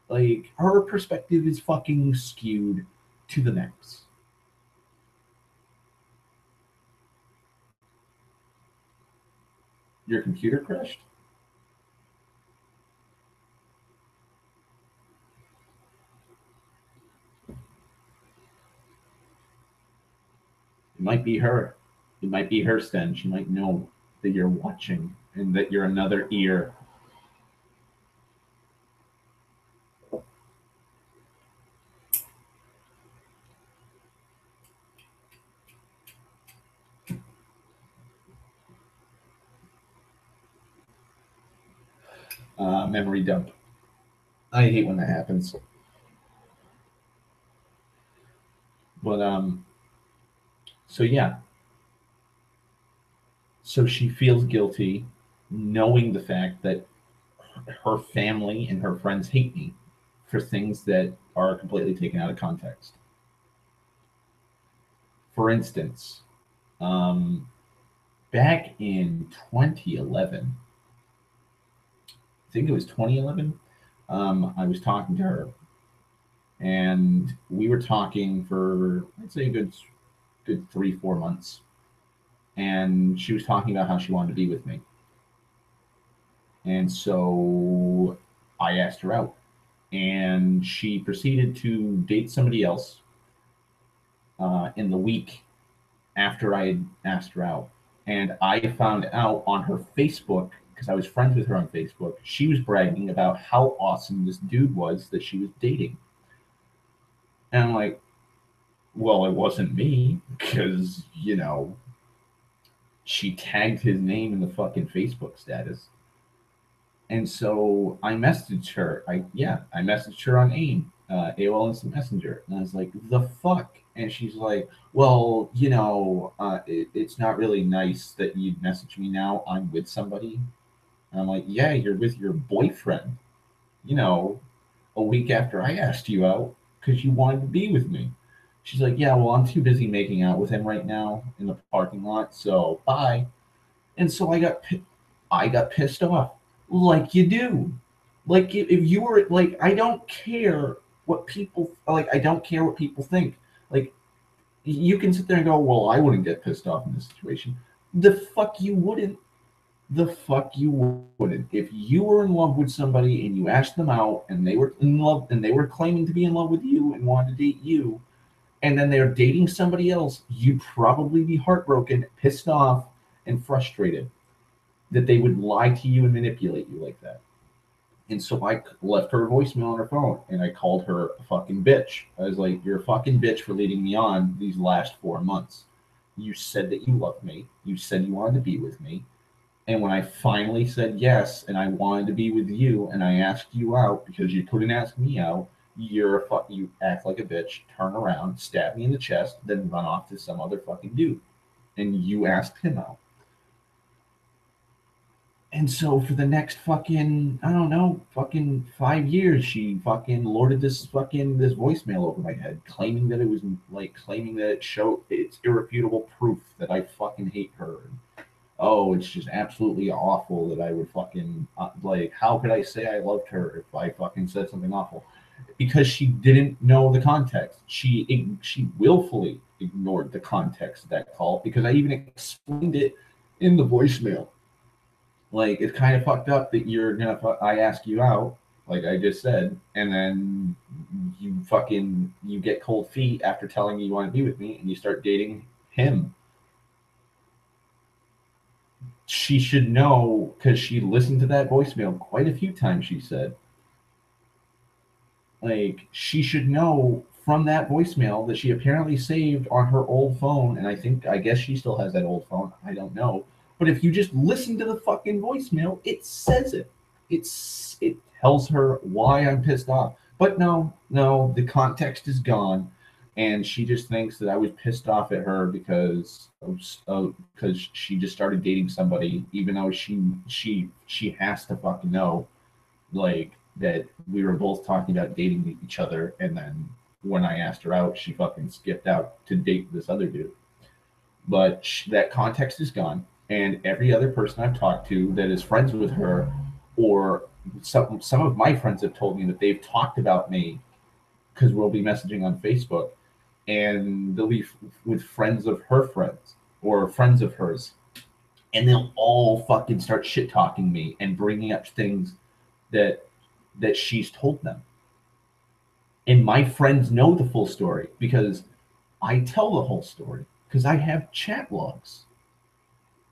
like, her perspective is fucking skewed to the max. Your computer crashed? It might be her. It might be her, Sten. She might know that you're watching and that you're another ear. Memory dump. I hate when that happens. But so yeah. So she feels guilty knowing the fact that her family and her friends hate me for things that are completely taken out of context. For instance, um, back in 2011, I think it was 2011, I was talking to her, and we were talking for, I'd say, a good 3-4 months, and she was talking about how she wanted to be with me, and so I asked her out, and she proceeded to date somebody else in the week after I had asked her out. And I found out on her Facebook, because I was friends with her on Facebook, she was bragging about how awesome this dude was that she was dating. And I'm like, well, it wasn't me because, she tagged his name in the fucking Facebook status. And so I messaged her. I messaged her on AIM, AOL Instant Messenger, and I was like, "The fuck?" And she's like, "Well, it's not really nice that you'd message me now. I'm with somebody." And I'm like, "Yeah, you're with your boyfriend. You know, a week after I asked you out because you wanted to be with me." She's like, "Yeah, well, I'm too busy making out with him right now in the parking lot. So bye." And so I got pissed off, like you do. Like if you were like, I don't care what people like. I don't care what people think. Like you can sit there and go, well, I wouldn't get pissed off in this situation. The fuck you wouldn't. The fuck you wouldn't. If you were in love with somebody and you asked them out and they were in love and they were claiming to be in love with you and wanted to date you, and then they're dating somebody else, you'd probably be heartbroken, pissed off, and frustrated that they would lie to you and manipulate you like that. And so I left her a voicemail on her phone and I called her a fucking bitch. I was like, "You're a fucking bitch for leading me on these last 4 months. You said that you loved me. You said you wanted to be with me. And when I finally said yes and I wanted to be with you and I asked you out because you couldn't ask me out, you act like a bitch, turn around, stab me in the chest, then run off to some other fucking dude. And you asked him out." And so for the next fucking, I don't know, fucking 5 years, she fucking lorded this voicemail over my head, claiming that it was like claiming that it showed it's irrefutable proof that I fucking hate her. Oh, it's just absolutely awful that I would fucking like. How could I say I loved her if I fucking said something awful? Because she didn't know the context. She willfully ignored the context of that call because I even explained it in the voicemail. Like it's kind of fucked up that I ask you out, like I just said, and then you get cold feet after telling me you want to be with me, and you start dating him. She should know because she listened to that voicemail quite a few times. She said, like, she should know from that voicemail that she apparently saved on her old phone, and I guess she still has that old phone. I don't know. But if you just listen to the fucking voicemail, it says it. It tells her why I'm pissed off. But no, the context is gone, and she just thinks that I was pissed off at her because she just started dating somebody, even though she has to fucking know like that we were both talking about dating each other, and then when I asked her out, she fucking skipped out to date this other dude. But that context is gone, and every other person I've talked to that is friends with her, or some of my friends have told me that they've talked about me because we'll be messaging on Facebook, and they'll be with friends of her friends or friends of hers, and they'll all fucking start shit talking me and bringing up things that she's told them. And my friends know the full story because I tell the whole story because I have chat logs.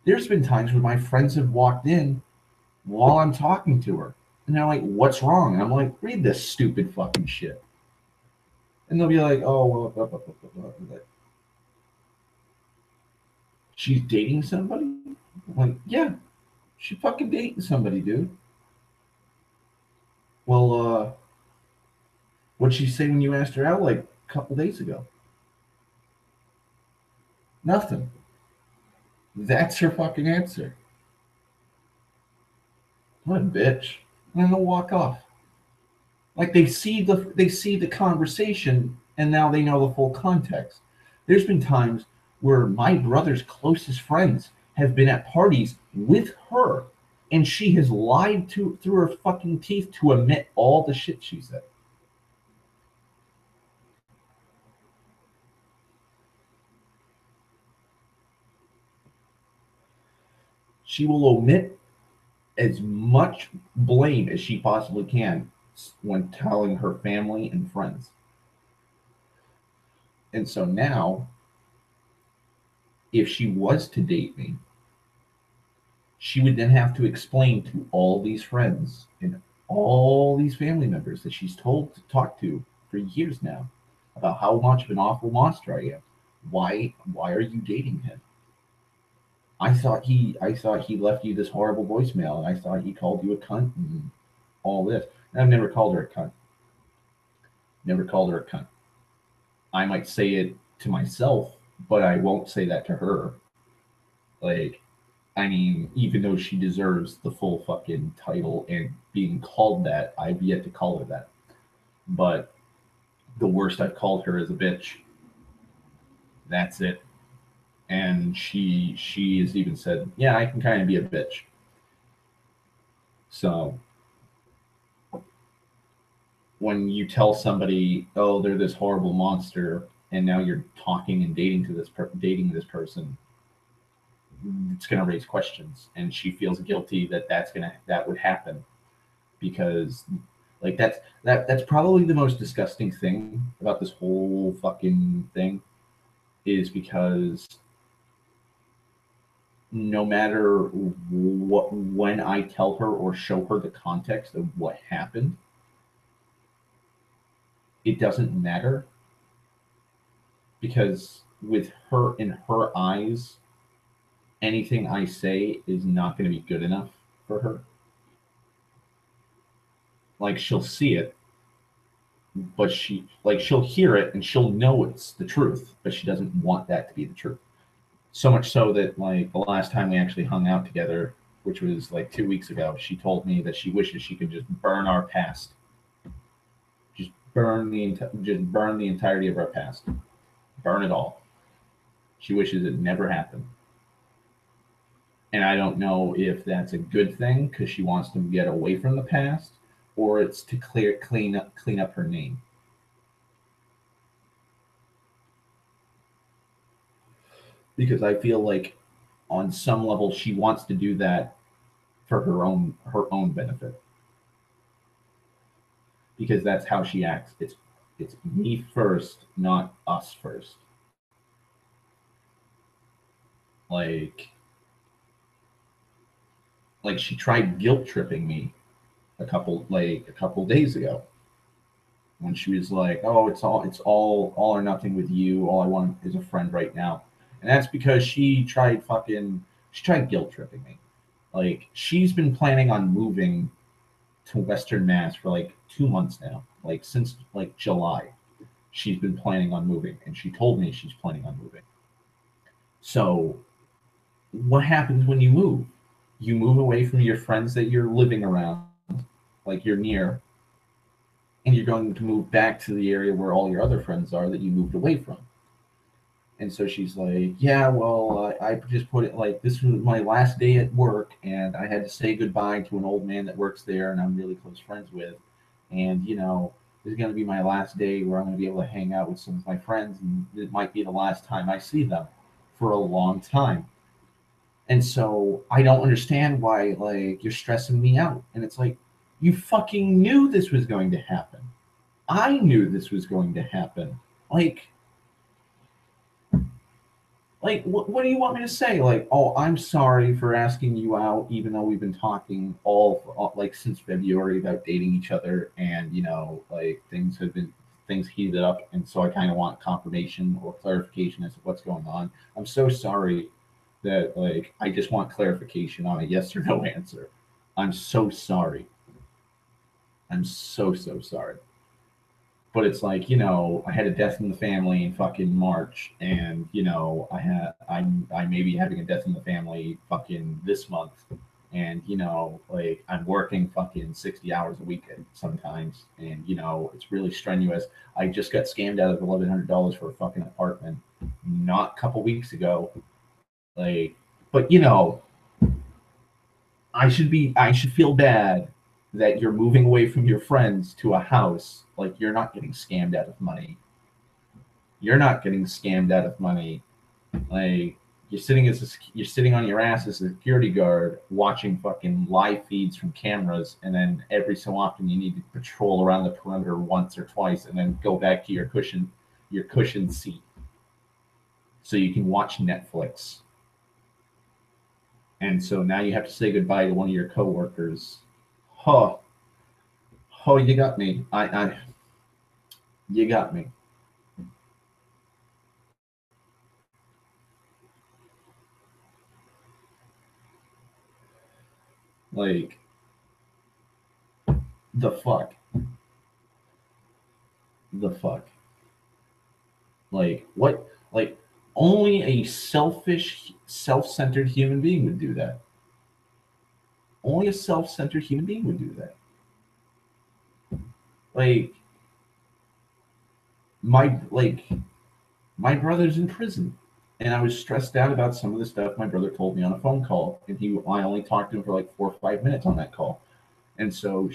There's been times where my friends have walked in while I'm talking to her and they're like, "What's wrong?" And I'm like, "Read this stupid fucking shit." And they'll be like, "Oh, well, blah, blah, blah, blah, blah." Like, she's dating somebody? I'm like, yeah, she fucking dating somebody, dude. Well, what'd she say when you asked her out like a couple days ago? Nothing. That's her fucking answer. What a bitch. And they'll walk off. Like they see the conversation and now they know the full context. There's been times where my brother's closest friends have been at parties with her and she has lied to through her fucking teeth to admit all the shit she said. She will omit as much blame as she possibly can when telling her family and friends. And so now, if she was to date me, she would then have to explain to all these friends and all these family members that she's told to talk to for years now about how much of an awful monster I am. Why are you dating him? I thought he left you this horrible voicemail, and I thought he called you a cunt and all this. And I've never called her a cunt. Never called her a cunt. I might say it to myself, but I won't say that to her. Like, I mean, even though she deserves the full fucking title and being called that, I've yet to call her that. But the worst I've called her is a bitch. That's it. And she has even said, yeah, I can kind of be a bitch. So when you tell somebody, oh, they're this horrible monster, and now you're talking and dating this person, it's going to raise questions, and she feels guilty that would happen, because like that's probably the most disgusting thing about this whole fucking thing, is because no matter when I tell her or show her the context of what happened, it doesn't matter, because with her, in her eyes, anything I say is not going to be good enough for her. Like, she'll see it, but she'll hear it and she'll know it's the truth, but she doesn't want that to be the truth. So much so that, like, the last time we actually hung out together, which was like 2 weeks ago, she told me that she wishes she could just burn our past. Just burn the entirety of our past. Burn it all. She wishes it never happened. And I don't know if that's a good thing because she wants to get away from the past, or it's to clean up her name. Because I feel like on some level she wants to do that for her own benefit. Because that's how she acts. It's me first, not us first. Like she tried guilt tripping me a couple days ago, when she was like, "Oh, it's all or nothing with you. All I want is a friend right now," and that's because she tried guilt tripping me. Like, she's been planning on moving to Western Mass for like 2 months now, like since like July. She's been planning on moving, and she told me she's planning on moving. So, what happens when you move? You move away from your friends that you're living around, like you're near, and you're going to move back to the area where all your other friends are that you moved away from. And so she's like, yeah, well, I just put it like, this was my last day at work, and I had to say goodbye to an old man that works there and I'm really close friends with. And, this is going to be my last day where I'm going to be able to hang out with some of my friends, and it might be the last time I see them for a long time. And so I don't understand why, like, you're stressing me out. And it's like, you fucking knew this was going to happen. I knew this was going to happen. Like, what do you want me to say? Like, oh, I'm sorry for asking you out, even though we've been talking all like since February about dating each other, and like things heated up, and so I kind of want confirmation or clarification as to what's going on. I'm so sorry that, like, I just want clarification on a yes or no answer. I'm so sorry. I'm so sorry. But it's like, I had a death in the family in fucking March, and I may be having a death in the family fucking this month, and like, I'm working fucking 60 hours a week sometimes, and it's really strenuous. I just got scammed out of $1,100 for a fucking apartment not a couple weeks ago. Like, but I should feel bad that you're moving away from your friends to a house. Like, you're not getting scammed out of money. You're not getting scammed out of money. Like, you're sitting on your ass as a security guard watching fucking live feeds from cameras, and then every so often you need to patrol around the perimeter once or twice, and then go back to your cushion seat so you can watch Netflix. And so now you have to say goodbye to one of your coworkers. Oh, you got me. You got me. Like, the fuck? The fuck? Like, what? Like, only a selfish, self-centered human being would do that. Only a self-centered human being would do that. Like, like my brother's in prison, and I was stressed out about some of the stuff my brother told me on a phone call, and I only talked to him for like 4 or 5 minutes on that call. And so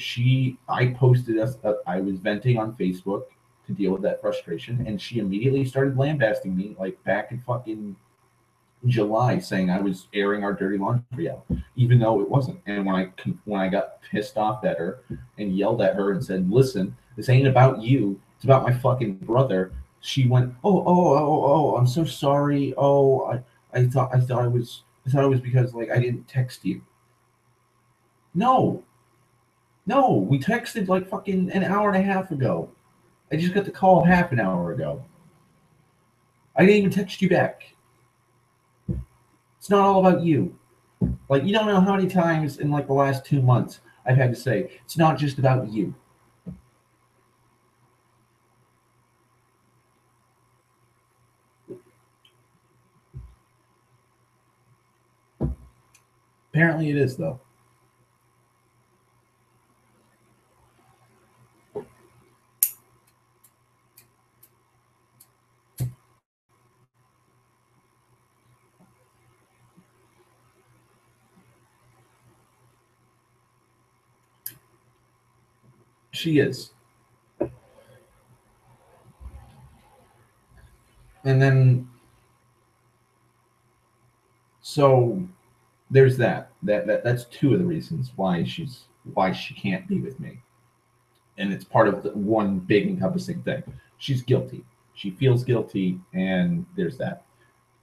I posted us, I was venting on Facebook to deal with that frustration, and she immediately started lambasting me like back in fucking July, saying I was airing our dirty laundry out, even though it wasn't. And when I got pissed off at her and yelled at her and said, "Listen, this ain't about you. It's about my fucking brother." She went, "Oh, I'm so sorry. Oh, I thought it was because like I didn't text you." No, no, we texted like fucking an hour and a half ago. I just got the call half an hour ago. I didn't even text you back. It's not all about you. Like, you don't know how many times in like the last 2 months I've had to say, it's not just about you. Apparently it is, though. She is. And then, so there's that's two of the reasons why she can't be with me. And it's part of the one big encompassing thing. She's guilty. She feels guilty, and there's that.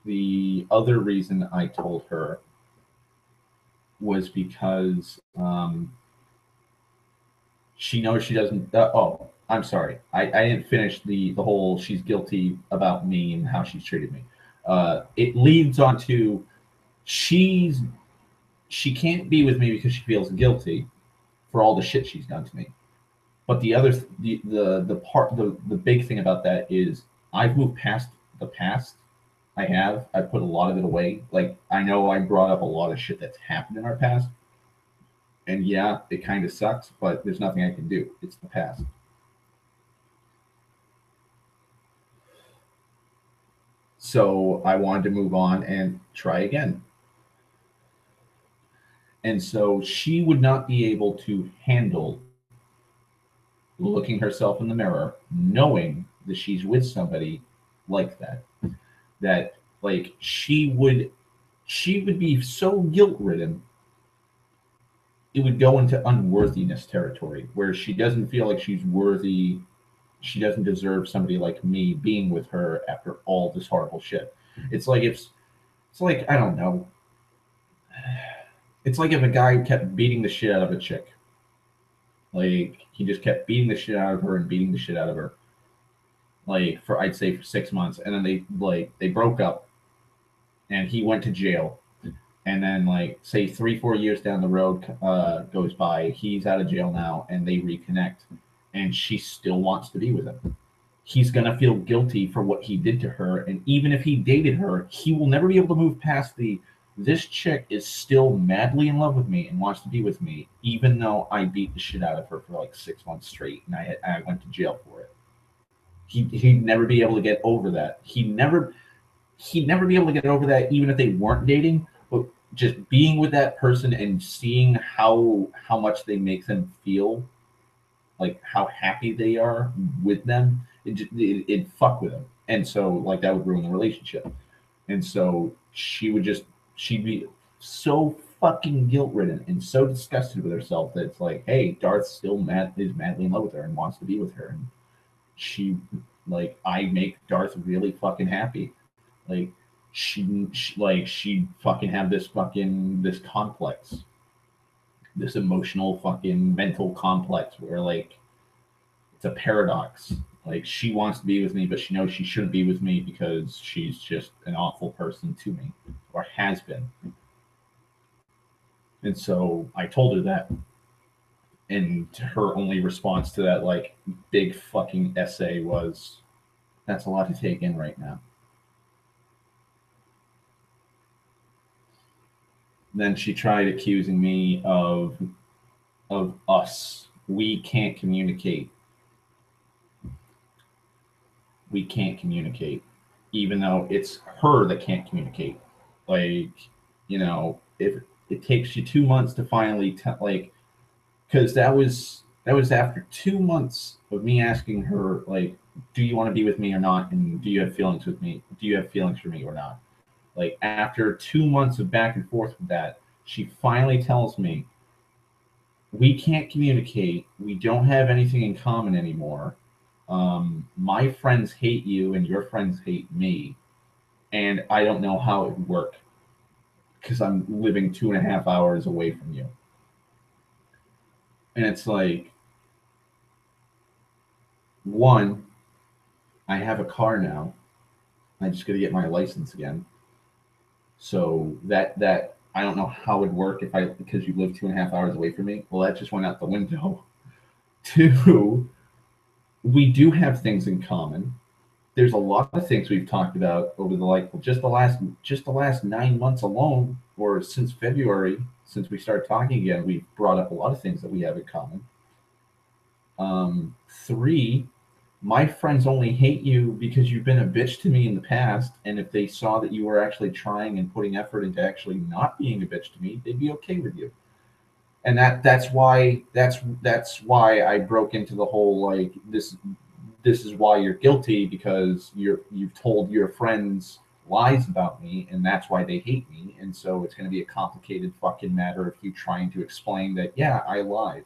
The other reason I told her was because she knows she doesn't. Oh, I'm sorry. I didn't finish the whole she's guilty about me and how she's treated me. It leads on to she can't be with me because she feels guilty for all the shit she's done to me. But the big thing about that is I've moved past the past. I put a lot of it away. Like, I know I brought up a lot of shit that's happened in our past, and yeah, it kind of sucks, but there's nothing I can do. It's the past. So I wanted to move on and try again. And so she would not be able to handle looking herself in the mirror, knowing that she's with somebody like that. That like she would be so guilt ridden, it would go into unworthiness territory where she doesn't feel like she's worthy. She doesn't deserve somebody like me being with her after all this horrible shit. It's like if it's like I don't know. It's like if a guy kept beating the shit out of a chick. Like, he just kept beating the shit out of her and beating the shit out of her. Like, for I'd say for 6 months, and then they broke up, and he went to jail. And then, like, say 3 4 years down the road goes by, he's out of jail now, and they reconnect, and she still wants to be with him. He's gonna feel guilty for what he did to her, and even if he dated her, he will never be able to move past the this chick is still madly in love with me and wants to be with me, even though I beat the shit out of her for like 6 months straight, and I went to jail for it. He'd never be able to get over that. He'd never be able to get over that, even if they weren't dating. But just being with that person and seeing how much they make them feel, like how happy they are with them, it'd fuck with him, and so like that would ruin the relationship. And so she'd be so fucking guilt ridden and so disgusted with herself that it's like, hey, Darth still is madly in love with her and wants to be with her, and she like I make Darth really fucking happy. Like, she fucking have this complex, this emotional fucking mental complex where like it's a paradox. Like, she wants to be with me, but she knows she shouldn't be with me because she's just an awful person to me, or has been. And so I told her that. And her only response to that, like, big fucking essay was, that's a lot to take in right now. Then she tried accusing me of us. We can't communicate. We can't communicate, even though it's her that can't communicate. Like, if it takes you 2 months to finally like, because that was after 2 months of me asking her, like, do you want to be with me or not, and do you have feelings with me? Do you have feelings for me or not? Like, after 2 months of back and forth with that, she finally tells me, we can't communicate. We don't have anything in common anymore. My friends hate you and your friends hate me. And I don't know how it would work because I'm living 2.5 hours away from you. And it's like, one, I have a car now. I just got to get my license again. So that I don't know how it would work because you live 2.5 hours away from me. Well, that just went out the window. Two, we do have things in common. There's a lot of things we've talked about over just the last 9 months alone, or since February, since we started talking again, we've brought up a lot of things that we have in common. Three, my friends only hate you because you've been a bitch to me in the past, and if they saw that you were actually trying and putting effort into actually not being a bitch to me, they'd be okay with you. And that's why I broke into the whole, like, this is why you're guilty, because you've told your friends lies about me, and that's why they hate me. And so it's going to be a complicated fucking matter of you trying to explain that, yeah, I lied.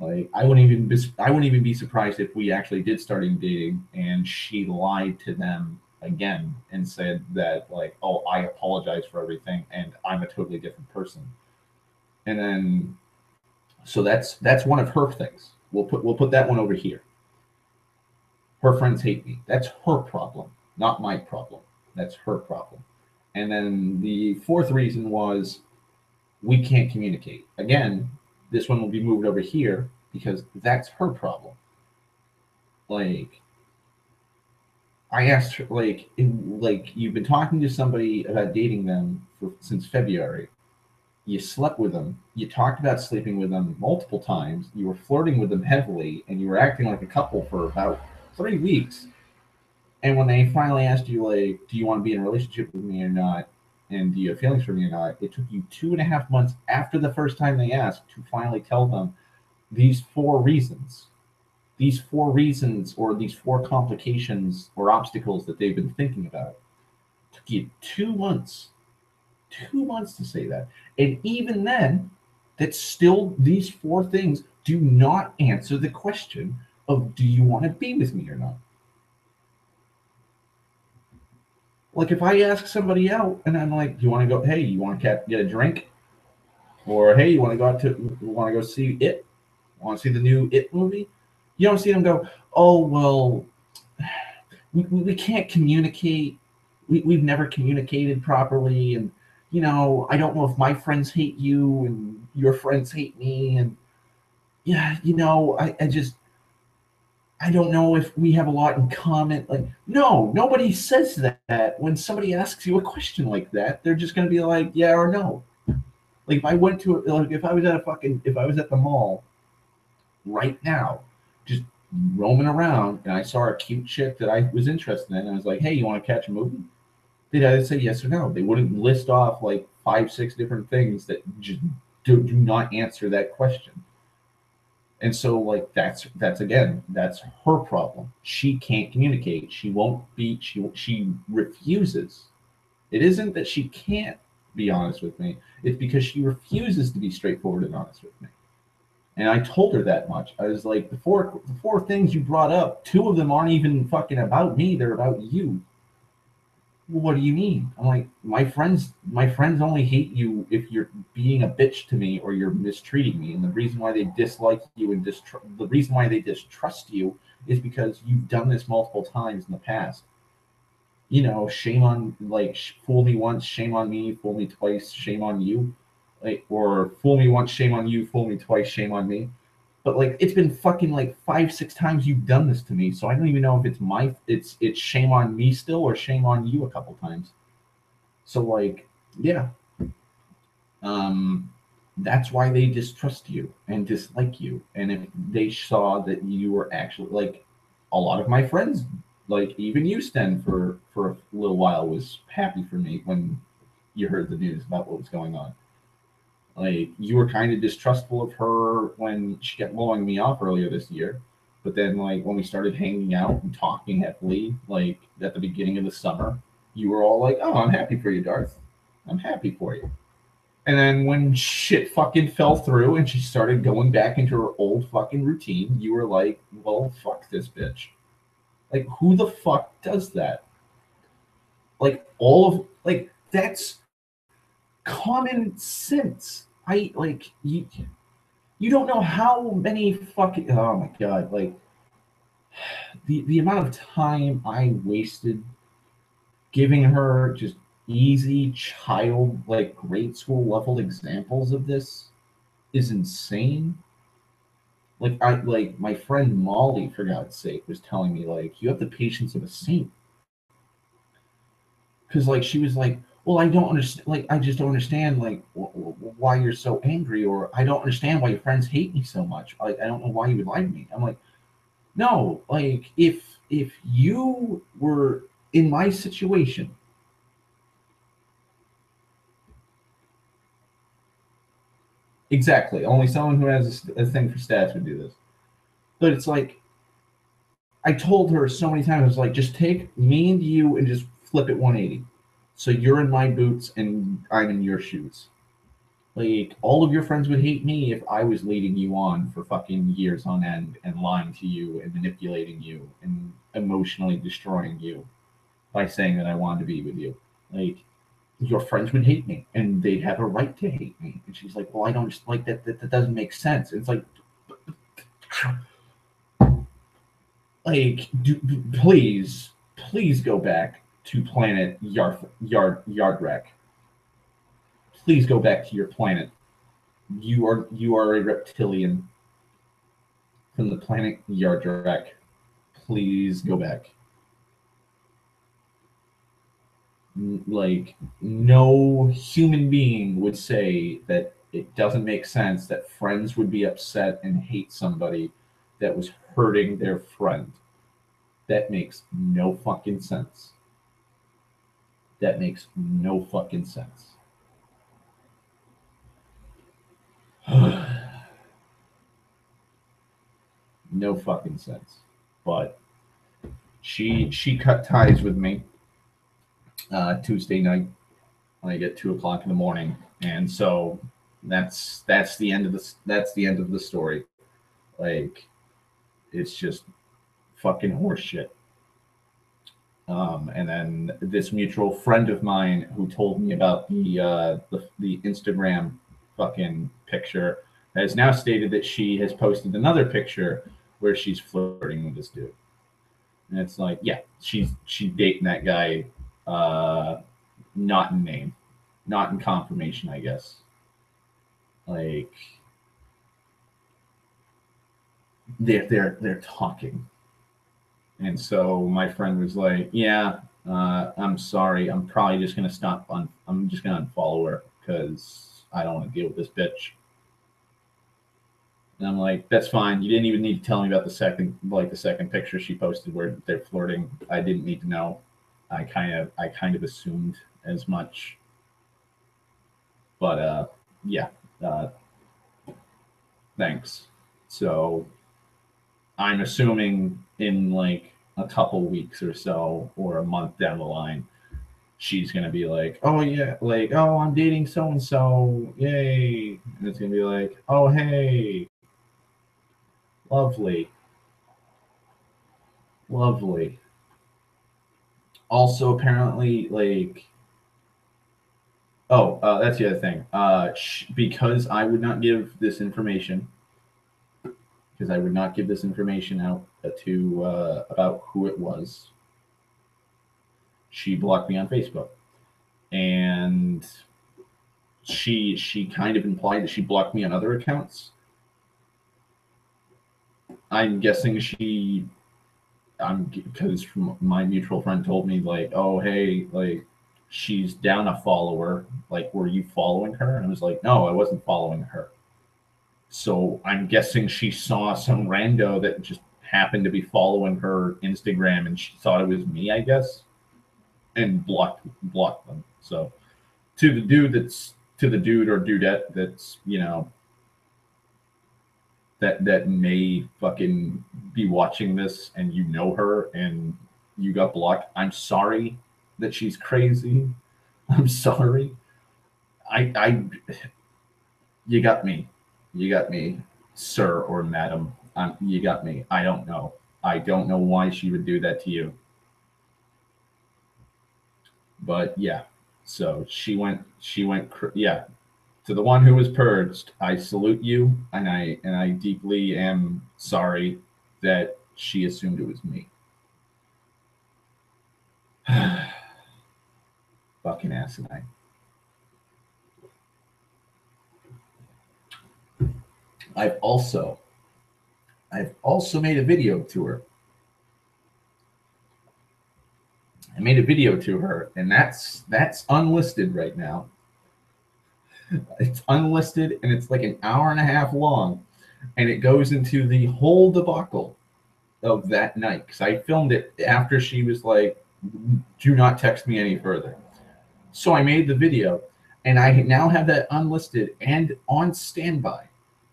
Like, I wouldn't even be surprised if we actually did start dating and she lied to them again and said that, like, oh, I apologize for everything and I'm a totally different person. And then, so that's one of her things. We'll put that one over here. Her friends hate me. That's her problem, not my problem. That's her problem. And then the fourth reason was, we can't communicate. Again, this one will be moved over here because that's her problem. Like, I asked her, like, you've been talking to somebody about dating them since February. You slept with them. You talked about sleeping with them multiple times. You were flirting with them heavily, and you were acting like a couple for about 3 weeks. And when they finally asked you, like, do you want to be in a relationship with me or not, and do you have feelings for me or not, it took you 2.5 months after the first time they asked to finally tell them these 4 reasons. These 4 reasons, or these 4 complications or obstacles that they've been thinking about. It took you 2 months. 2 months to say that. And even then, that still, these 4 things do not answer the question of, do you want to be with me or not? Like, if I ask somebody out and I'm like, do you want to go, hey, you want to get a drink? Or, hey, you want to go see It? Want to see the new It movie? You don't see them go, oh, well, we can't communicate. We've never communicated properly. And, I don't know if my friends hate you and your friends hate me. And, yeah, I don't know if we have a lot in common. Like, no, nobody says that. When somebody asks you a question like that, they're just going to be like, yeah or no. Like, if I went to, like, if I was at the mall right now, just roaming around, and I saw a cute chick that I was interested in, and I was like, hey, you want to catch a movie? They'd either say yes or no. They wouldn't list off like 5-6 different things that just do not answer that question. And so, like, that's her problem. She can't communicate. She won't be. She refuses. It isn't that she can't be honest with me. It's because she refuses to be straightforward and honest with me. And I told her that much. I was like, the four things you brought up, 2 of them aren't even fucking about me. They're about you. Well, what do you mean? I'm like, my friends only hate you if you're being a bitch to me or you're mistreating me. And the reason why they dislike you and the reason why they distrust you is because you've done this multiple times in the past. Shame on, like, fool me once, shame on me, fool me twice, shame on you. Like, or fool me once, shame on you. Fool me twice, shame on me. But like, it's been fucking like 5, 6 times you've done this to me, so I don't even know if it's shame on me still or shame on you a couple times. So like, yeah, um, that's why they distrust you and dislike you. And if they saw that you were actually like, a lot of my friends, like even you, Sten, for a little while was happy for me when you heard the news about what was going on. Like you were kind of distrustful of her when she kept blowing me off earlier this year, but then like when we started hanging out and talking heavily, like at the beginning of the summer, you were all like, "Oh, I'm happy for you, Darth. I'm happy for you." And then when shit fucking fell through and she started going back into her old fucking routine, you were like, "Well, fuck this bitch." Like, who the fuck does that? Like all of like that's common sense. I like you don't know how many fucking oh my god, like the amount of time I wasted giving her just easy child like grade school level examples of this is insane. Like I like my friend Molly, for God's sake, was telling me like you have the patience of a saint. Because like she was like, well, I don't understand, like I just don't understand like why you're so angry, or I don't understand why your friends hate me so much. Like I don't know why you would lie to me. I'm like, no, like if you were in my situation, exactly, only someone who has a thing for stats would do this. But it's like I told her so many times, I was like, just take me and you and just flip it 180. So you're in my boots and I'm in your shoes. Like all of your friends would hate me if I was leading you on for fucking years on end and lying to you and manipulating you and emotionally destroying you by saying that I wanted to be with you. Like your friends would hate me and they'd have a right to hate me. And she's like, well, I don't just like that. That doesn't make sense. It's like, please go back to planet Yard Wreck. Please go back to your planet. You are a reptilian from the planet Yard Wreck. Please go back. Like no human being would say that it doesn't make sense that friends would be upset and hate somebody that was hurting their friend. That makes no fucking sense. That makes no fucking sense. No fucking sense. But she cut ties with me Tuesday night when I get 2 o'clock in the morning, and so that's the end of the story. Like it's just fucking horseshit. And then this mutual friend of mine who told me about the Instagram fucking picture has now stated that she has posted another picture where she's flirting with this dude. And it's like, yeah, she's dating that guy, uh, not in name, not in confirmation, I guess. Like they're talking, and so my friend was like, yeah, I'm sorry, I'm probably just gonna stop on. I'm just gonna unfollow her because I don't want to deal with this bitch. And I'm like, that's fine. You didn't even need to tell me about the second picture she posted where they're flirting. I didn't need to know. I kind of assumed as much. But yeah, uh, thanks. So I'm assuming in like a couple weeks or so, or a month down the line, she's gonna be like, "Oh yeah, like oh I'm dating so and so, yay!" And it's gonna be like, "Oh hey, lovely, lovely." Also, apparently, like, oh, that's the other thing. Because I would not give this information, because I would not give this information out to about who it was. She blocked me on Facebook, and she kind of implied that she blocked me on other accounts. I'm guessing because my mutual friend told me like, oh hey, like she's down a follower. Like, were you following her? And I was like, no, I wasn't following her. So I'm guessing she saw some rando that just happened to be following her Instagram, and she thought it was me, I guess, and blocked them. So to the dude or dudette that's that may fucking be watching this, and you know her and you got blocked. I'm sorry that she's crazy. I'm sorry. I you got me. You got me, sir or madam. You got me. I don't know. I don't know why she would do that to you. But yeah. So yeah. To the one who was purged, I salute you, and I deeply am sorry that she assumed it was me. Fucking asinine. I've also made a video to her. I made a video to her, and that's unlisted right now. It's unlisted, and it's like an hour and a half long, and it goes into the whole debacle of that night, because I filmed it after she was like, do not text me any further. So I made the video, and I now have that unlisted and on standby.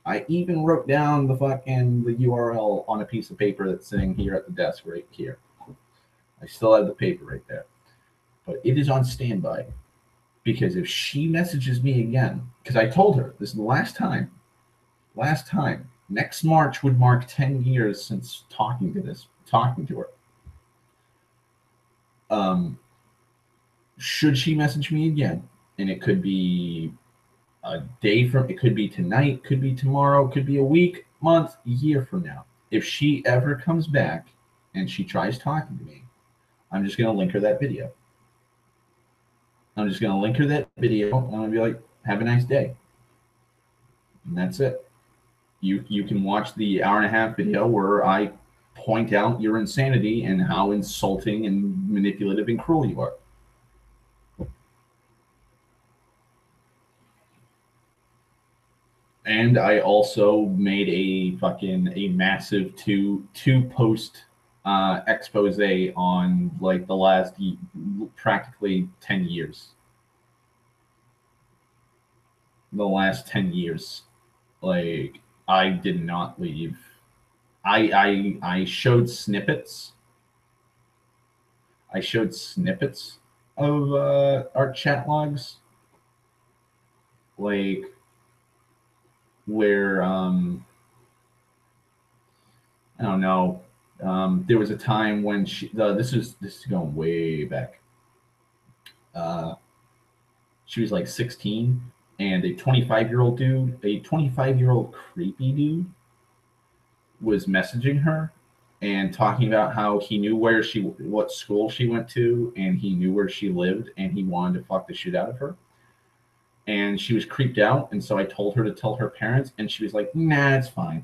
I even wrote down the URL on a piece of paper that's sitting here at the desk right here. I still have the paper right there, but it is on standby, because if she messages me again, because I told her this is the last time, next March would mark 10 years since talking to her. Should she message me again, and it could be a day from, it could be tonight, could be tomorrow, could be a week, month, year from now. If she ever comes back and she tries talking to me, I'm just going to link her that video. I'm just going to link her that video, and I'm going to be like, have a nice day. And that's it. You can watch the hour and a half video where I point out your insanity and how insulting and manipulative and cruel you are. And I also made a massive two post expose on like the last practically 10 years. The last 10 years, like, I did not leave. I showed snippets. I showed snippets of our chat logs, like where I don't know. There was a time when this is going way back. She was like 16, and a 25-year-old creepy dude was messaging her and talking about how he knew what school she went to, and he knew where she lived, and he wanted to fuck the shit out of her. And she was creeped out, and so I told her to tell her parents, and she was like, nah, it's fine.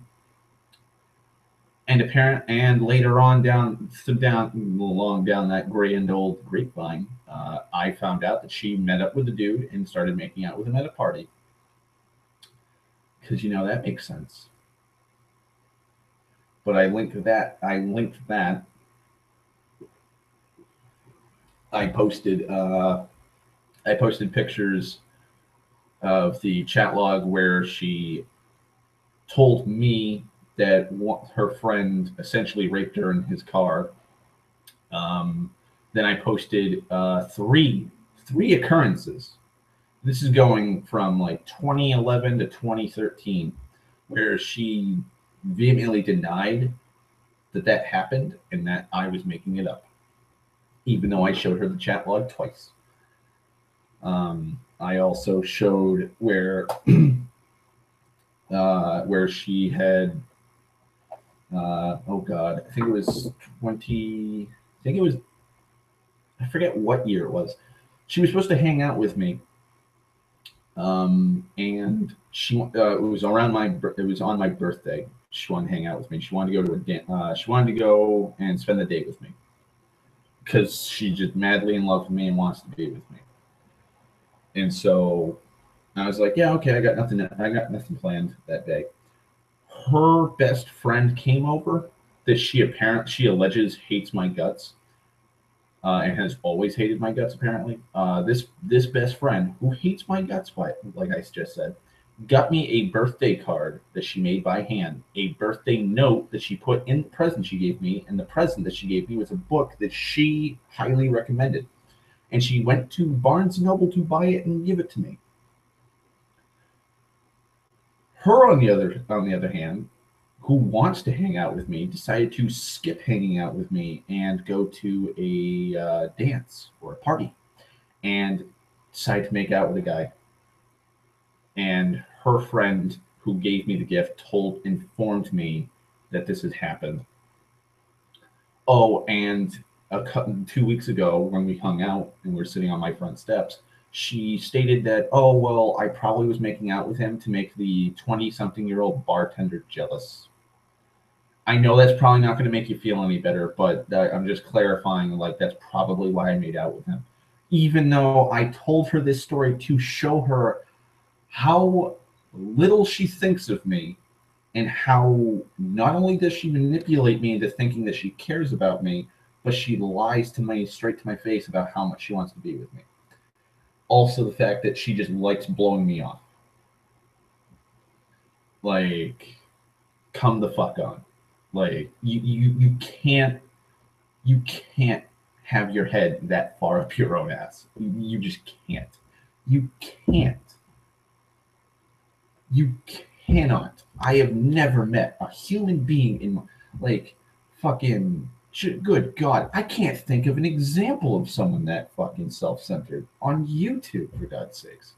And later on along down that grand old grapevine, I found out that she met up with a dude and started making out with him at a party. Because that makes sense. But I linked that. I posted pictures of the chat log where she told me that her friend essentially raped her in his car. Then I posted three occurrences. This is going from like 2011 to 2013, where she vehemently denied that happened and that I was making it up, even though I showed her the chat log twice. I also showed where she had oh god, I think it was I forget what year it was. She was supposed to hang out with me And it was around it was on my birthday. She wanted to hang out with me. She wanted to go to she wanted to go and spend the day with me because she's just madly in love with me and wants to be with me. And so I was like, yeah, okay, I got nothing. I got nothing planned that day. Her best friend came over that she alleges hates my guts, and has always hated my guts. Apparently, this best friend who hates my guts, like I just said, got me a birthday card that she made by hand, a birthday note that she put in the present she gave me, and the present that she gave me was a book that she highly recommended. And she went to Barnes and Noble to buy it and give it to me. Her, on the other hand, who wants to hang out with me, decided to skip hanging out with me and go to a dance or a party, and decided to make out with a guy. And her friend who gave me the gift informed me that this had happened. Oh, and 2 weeks ago when we hung out and we were sitting on my front steps, she stated that, oh, well, I probably was making out with him to make the 20-something-year-old bartender jealous. I know that's probably not going to make you feel any better, but I'm just clarifying, like, that's probably why I made out with him. Even though I told her this story to show her how little she thinks of me, and how not only does she manipulate me into thinking that she cares about me, but she lies to me straight to my face about how much she wants to be with me. Also, the fact that she just likes blowing me off. Like, come the fuck on. Like, you can't have your head that far up your own ass. You just can't. You can't. You cannot. I have never met a human being in my, like, fucking good God. I can't think of an example of someone that fucking self-centered on YouTube, for God's sakes.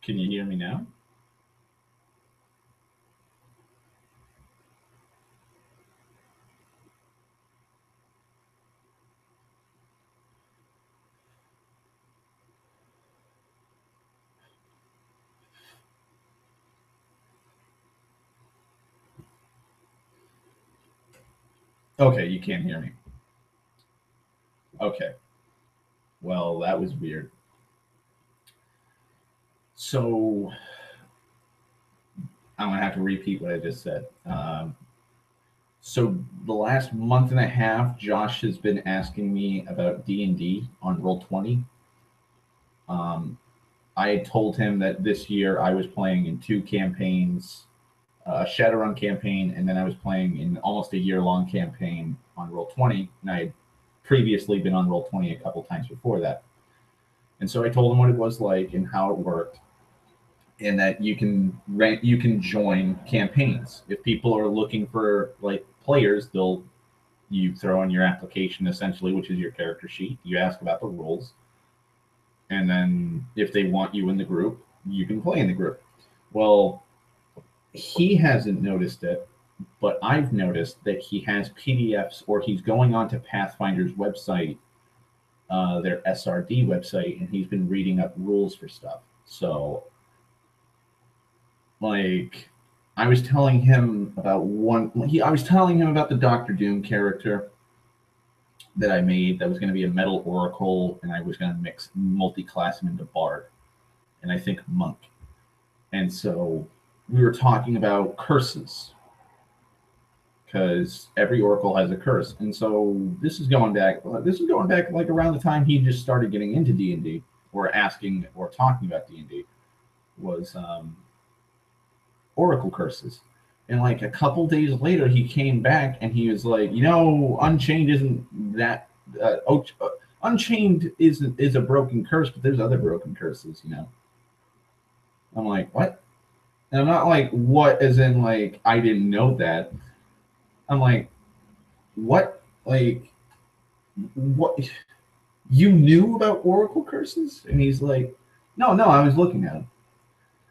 Can you hear me now? Okay, you can't hear me. Okay. Well, that was weird. So I'm gonna have to repeat what I just said. So the last month and a half, Josh has been asking me about D&D on Roll20. Um, I told him that this year I was playing in two campaigns, a Shadowrun campaign, and then I was playing in almost a year-long campaign on Roll20, and I had previously been on Roll20 a couple times before that. And so I told him what it was like and how it worked, and that you can join campaigns. If people are looking for like players, you throw in your application essentially, which is your character sheet. You ask about the rules, and then if they want you in the group, you can play in the group. Well, he hasn't noticed it, but I've noticed that he has PDFs, or he's going on to Pathfinder's website, their SRD website, and he's been reading up rules for stuff. So, like, I was telling him about I was telling him about the Doctor Doom character that I made that was going to be a metal oracle, and I was going to multi-class him into bard, and I think monk. And so we were talking about curses, because every oracle has a curse. And so this is going back like around the time he just started getting into D&D, or asking or talking about D&D, was oracle curses. And like a couple days later, he came back and he was like, Unchained isn't that. Unchained is a broken curse, but there's other broken curses. I'm like, what? And I'm not like, what, as in like I didn't know that. I'm like, what? Like, what? You knew about oracle curses? And he's like, no, I was looking at them.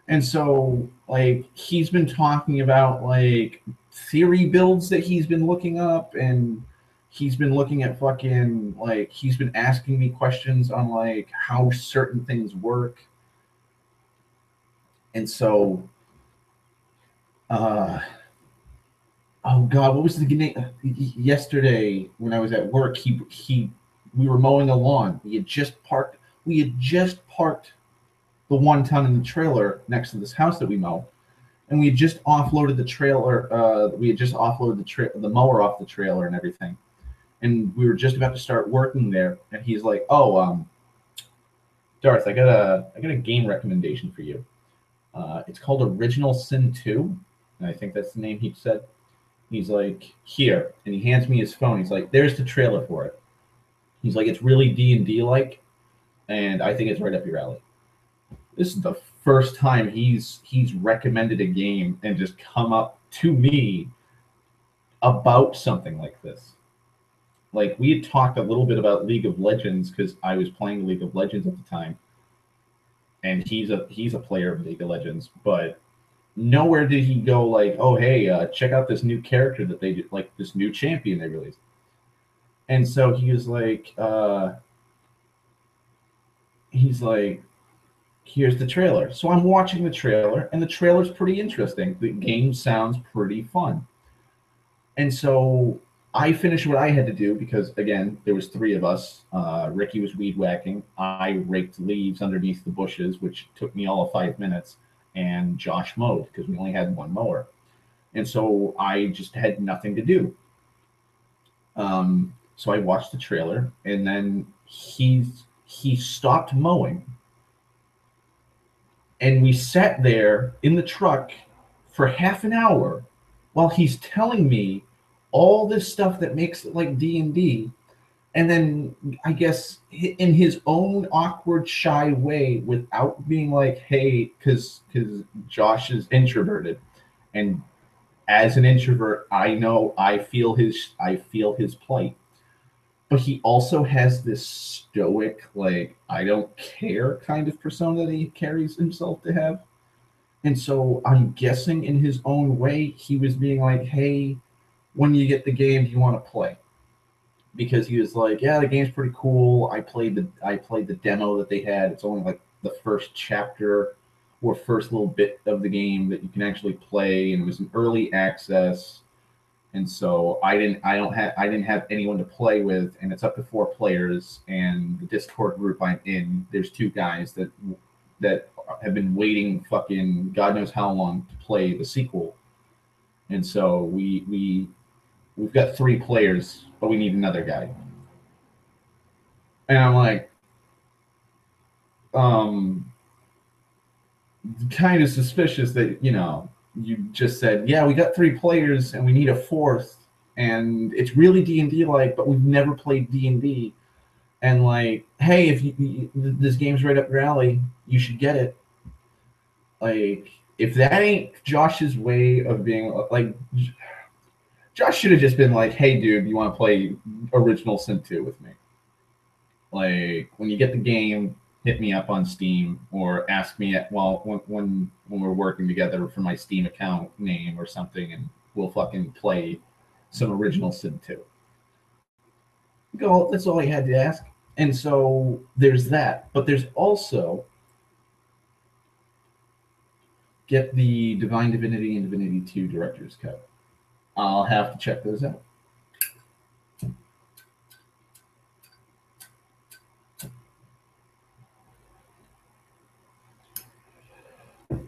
And so, like, he's been talking about, like, theory builds that he's been looking up, and he's been looking at fucking, like, he's been asking me questions on, like, how certain things work. And so, oh God, what was the name? Yesterday, when I was at work, we were mowing a lawn. We had just parked the 1 ton in the trailer next to this house that we mow, and we had just offloaded the trailer. We had just offloaded the mower off the trailer and everything, and we were just about to start working there. And he's like, "Oh, Darth, I got a game recommendation for you. It's called Original Sin 2, and I think that's the name he said." He's like, "Here," and he hands me his phone. He's like, "There's the trailer for it." He's like, "It's really D&D like, and I think it's right up your alley." This is the first time he's recommended a game and just come up to me about something like this. Like, we had talked a little bit about League of Legends because I was playing League of Legends at the time, and he's a player of League of Legends, but nowhere did he go like, "Oh, hey, check out this new character that they did, like this new champion they released." And so he was like, "Here's the trailer." So I'm watching the trailer, and the trailer's pretty interesting. The game sounds pretty fun. And so I finished what I had to do because, again, there was 3 of us. Ricky was weed whacking. I raked leaves underneath the bushes, which took me all of 5 minutes. And Josh mowed because we only had 1 mower. And so I just had nothing to do. So I watched the trailer, and then he stopped mowing. And we sat there in the truck for half an hour while he's telling me all this stuff that makes it like D&D. And then I guess in his own awkward, shy way, without being like, "Hey," because Josh is introverted, and as an introvert, I know I feel his plight. but he also has this stoic, like, I don't care kind of persona that he carries himself to have. And so I'm guessing in his own way, he was being like, hey, when you get the game, do you want to play? Because he was like, yeah, the game's pretty cool. I played the demo that they had. It's only like the first chapter or first little bit of the game that you can actually play, and it was an early access. And so I didn't have anyone to play with, and it's up to 4 players. And the Discord group I'm in, there's 2 guys that have been waiting fucking God knows how long to play the sequel. And so we've got 3 players, but we need another guy. And I'm like, kind of suspicious that, you just said, yeah, we got 3 players and we need a 4th, and it's really D&D like, but we've never played D&D. And like, hey, if this game's right up your alley, you should get it. Like, if that ain't Josh's way of being like, Josh should have just been like, hey, dude, you want to play original Sin 2 with me? Like, when you get the game, hit me up on Steam or ask me when we're working together for my Steam account name or something, and we'll fucking play some original Sin 2. Go. That's all I had to ask. And so there's that. But there's also get the Divine Divinity and Divinity 2 Director's Cut. I'll have to check those out.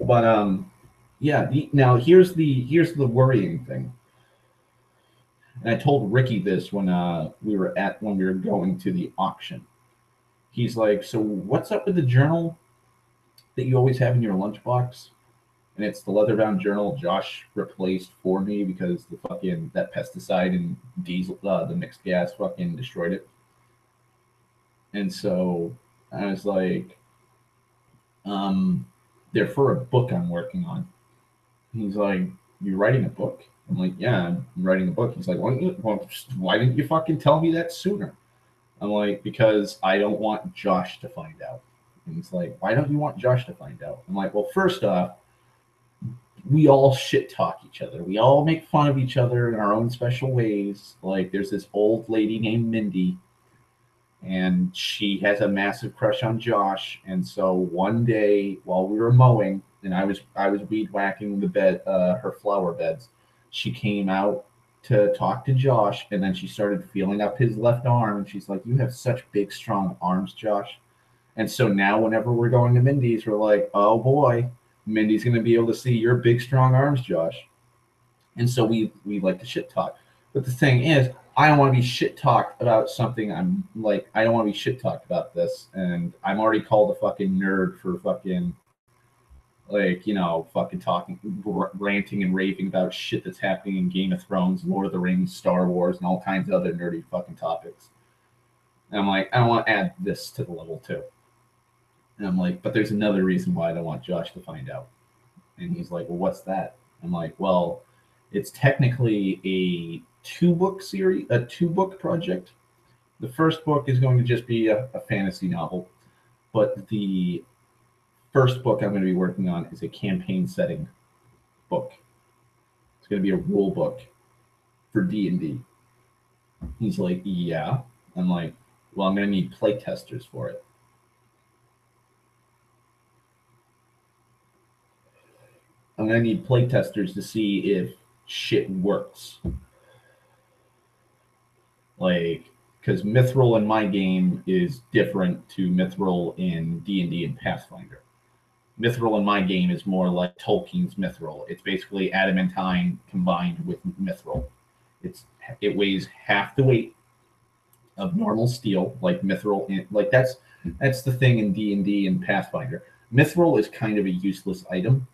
But yeah. Now here's the worrying thing. And I told Ricky this when we were going to the auction. He's like, so what's up with the journal that you always have in your lunchbox? And it's the leather-bound journal Josh replaced for me because that pesticide and diesel, the mixed gas, fucking destroyed it. And so I was like, they're for a book I'm working on. He's like, you're writing a book? I'm like, yeah, I'm writing a book. He's like, why didn't you fucking tell me that sooner? I'm like, because I don't want Josh to find out. And he's like, why don't you want Josh to find out? I'm like, well, first off, we all shit talk each other. We all make fun of each other in our own special ways. Like, there's this old lady named Mindy, and she has a massive crush on Josh. And so one day while we were mowing, and I was weed whacking her flower beds, she came out to talk to Josh, and then she started feeling up his left arm, and she's like, you have such big, strong arms, Josh. And so now whenever we're going to Mindy's, we're like, oh boy, Mindy's going to be able to see your big, strong arms, Josh. And so we like to shit talk. But the thing is, I don't want to be shit talked about something. I'm like, I don't want to be shit talked about this. And I'm already called a fucking nerd for fucking, like, fucking talking, ranting and raving about shit that's happening in Game of Thrones, Lord of the Rings, Star Wars, and all kinds of other nerdy fucking topics. And I'm like, I don't want to add this to the level too. And I'm like, but there's another reason why I don't want Josh to find out. And he's like, well, what's that? I'm like, well, it's technically a 2-book series, a 2-book project. The first book is going to just be a fantasy novel, but the first book I'm going to be working on is a campaign setting book. It's going to be a rule book for D&D. He's like, yeah. I'm like, well, I'm going to need play testers for it. I'm going to need play testers to see if shit works. Like, because Mithril in my game is different to Mithril in D&D and Pathfinder. Mithril in my game is more like Tolkien's Mithril. It's basically adamantine combined with Mithril. It weighs half the weight of normal steel, like Mithril. Like that's the thing in D&D and Pathfinder. Mithril is kind of a useless item.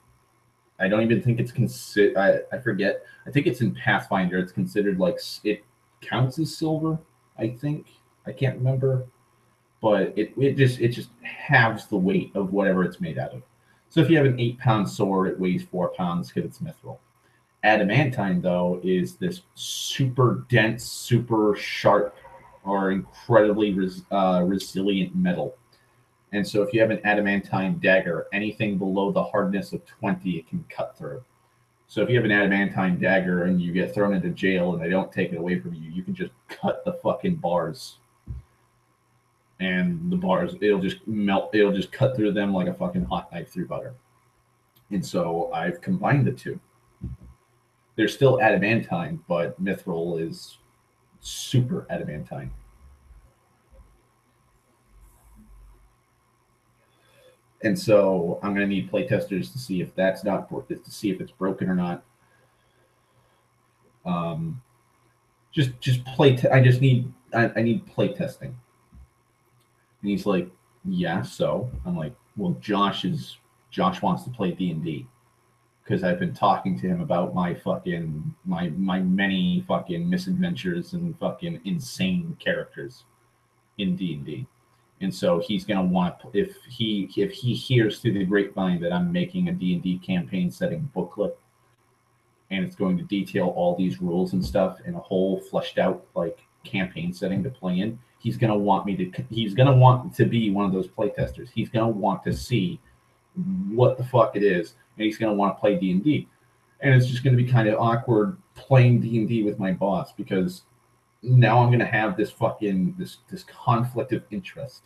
I don't even think it's considered. I forget. I think it's in Pathfinder. It's considered like it counts as silver. I think I can't remember, but it just halves the weight of whatever it's made out of. So if you have an 8-pound sword, it weighs 4 pounds because it's mithril. Adamantine, though, is this super dense, super sharp are incredibly resilient metal. And so if you have an adamantine dagger, anything below the hardness of 20, it can cut through. So if you have an adamantine dagger and you get thrown into jail and they don't take it away from you, you can just cut the fucking bars. And the bars, it'll just melt, it'll just cut through them like a fucking hot knife through butter. And so I've combined the two. They're still adamantine, but mithril is super adamantine. And so I'm going to need playtesters to see if that's not to see if it's broken or not. Just play. I need play testing. And he's like, yeah. So I'm like, well, Josh wants to play D&D because I've been talking to him about my fucking my many fucking misadventures and fucking insane characters in D&D. And so he's gonna want if he hears through the grapevine that I'm making a D&D campaign setting booklet, and it's going to detail all these rules and stuff in a whole fleshed out like campaign setting to play in. He's gonna want me to. He's gonna want to be one of those playtesters. He's gonna want to see what the fuck it is, and he's gonna want to play D&D. And it's just gonna be kind of awkward playing D&D with my boss because now I'm gonna have this fucking this conflict of interest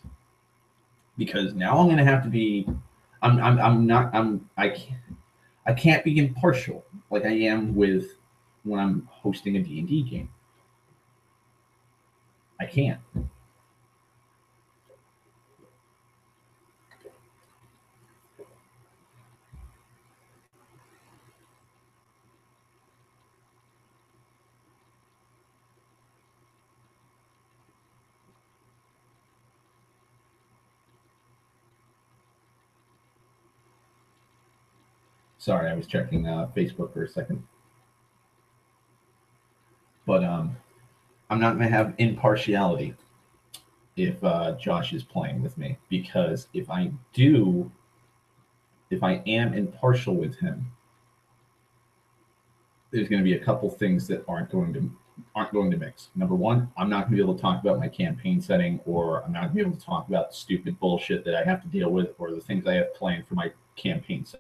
because now I'm gonna have to be I'm not I can't be impartial like I am with when I'm hosting a D&D game. I can't. Sorry, I was checking Facebook for a second. But I'm not going to have impartiality if Josh is playing with me because if I am impartial with him, there's going to be a couple things that aren't going to mix. Number one, I'm not going to be able to talk about my campaign setting, or I'm not going to be able to talk about the stupid bullshit that I have to deal with, or the things I have planned for my campaign setting.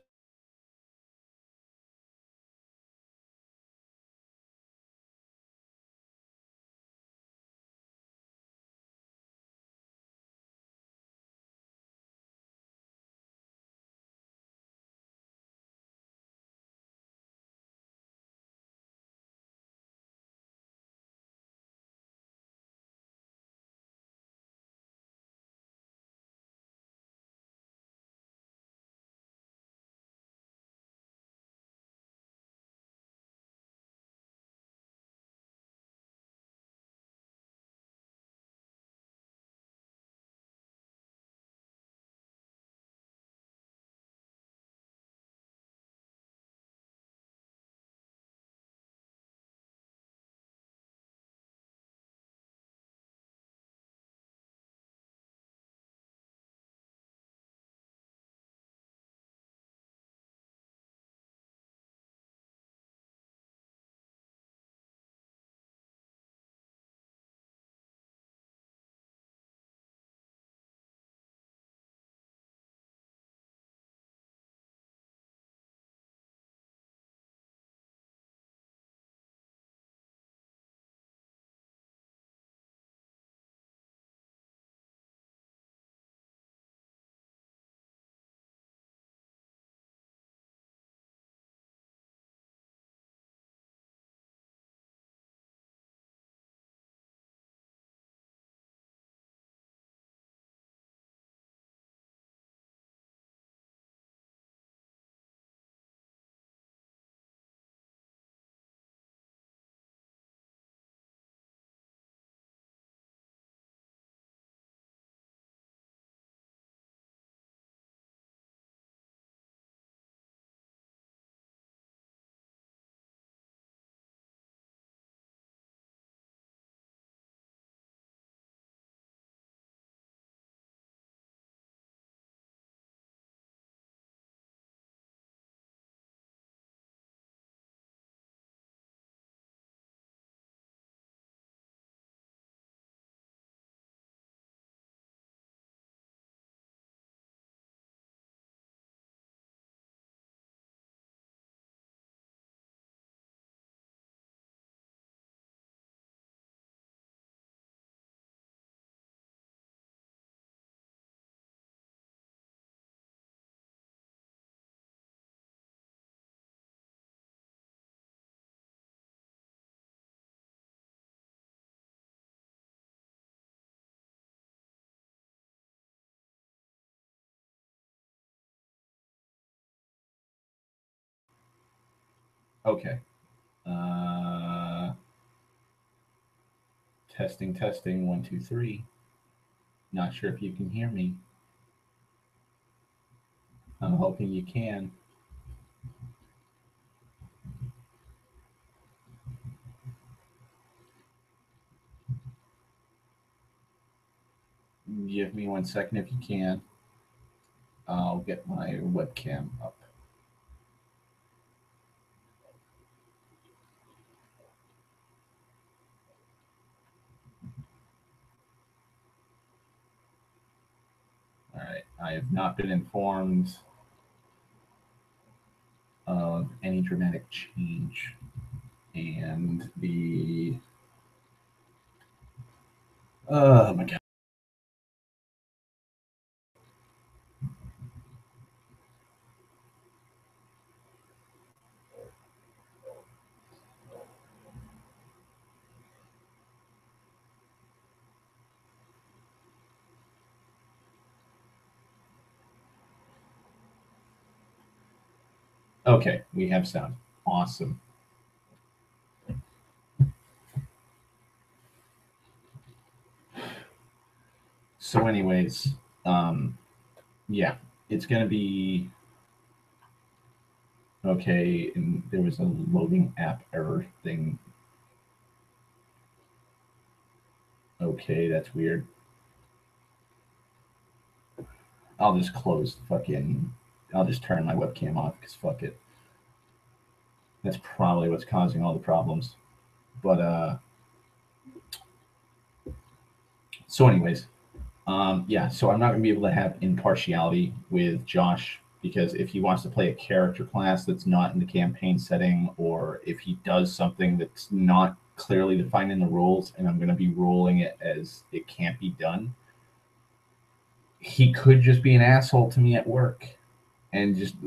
Okay. Testing, testing, 1, 2, 3. Not sure if you can hear me. I'm hoping you can. Give me 1 second if you can. I'll get my webcam up. All right. I have not been informed of any dramatic change. And the. Oh my God. Okay, we have sound. Awesome. So, anyways, yeah, it's gonna be okay. And there was a loading app error thing. Okay, that's weird. I'll just close the fucking. I'll just turn my webcam off because fuck it. That's probably what's causing all the problems. But so anyways, yeah. So I'm not gonna be able to have impartiality with Josh because if he wants to play a character class that's not in the campaign setting, or if he does something that's not clearly defined in the rules, and I'm gonna be ruling it as it can't be done, he could just be an asshole to me at work and just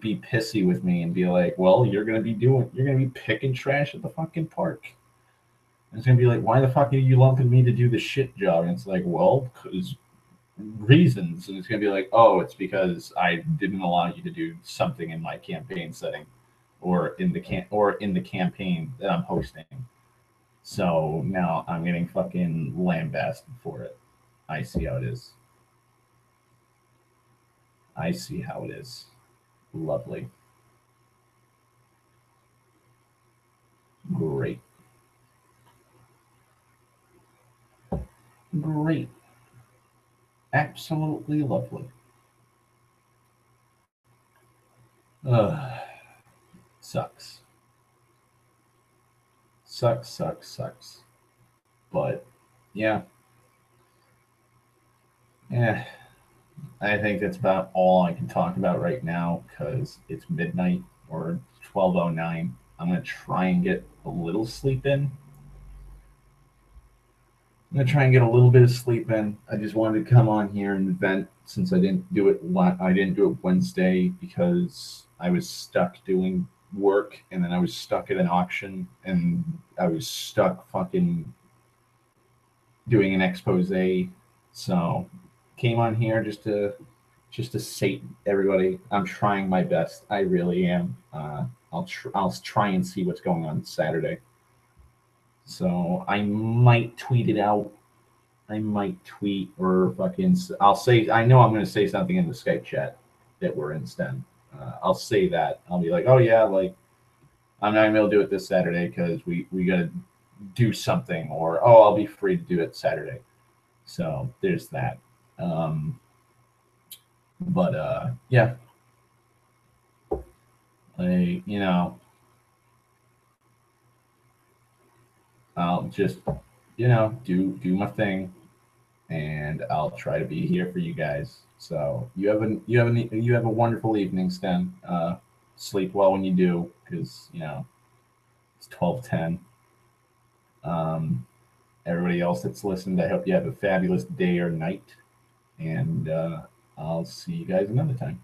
be pissy with me and be like, well, you're gonna be picking trash at the fucking park. And it's gonna be like, why the fuck are you lumping me to do the shit job? And it's like, well, because reasons. And it's gonna be like, oh, it's because I didn't allow you to do something in my campaign setting, or in the campaign that I'm hosting. So now I'm getting fucking lambasted for it. I see how it is. I see how it is. Lovely. Great. Great. Absolutely lovely. Ugh. Sucks. Sucks, sucks, sucks. But yeah. Yeah. I think that's about all I can talk about right now because it's midnight or 12:09. I'm going to try and get a little sleep in. I'm going to try and get a little bit of sleep in. I just wanted to come on here and vent since I didn't do it. I didn't do it Wednesday because I was stuck doing work, and then I was stuck at an auction, and I was stuck fucking doing an expose. So came on here just to sate everybody. I'm trying my best. I really am. I'll try and see what's going on Saturday. So I might tweet it out. I might tweet or fucking. I'll say. I know I'm going to say something in the Skype chat that we're in STEM. I'll say that. I'll be like, oh yeah, like I'm not going to be able to do it this Saturday because we got to do something, or oh, I'll be free to do it Saturday. So there's that. But yeah, like I'll just do my thing, and I'll try to be here for you guys. So you have a wonderful evening, Sten. Sleep well when you do, because it's 12:10. Everybody else that's listened, I hope you have a fabulous day or night, and I'll see you guys another time.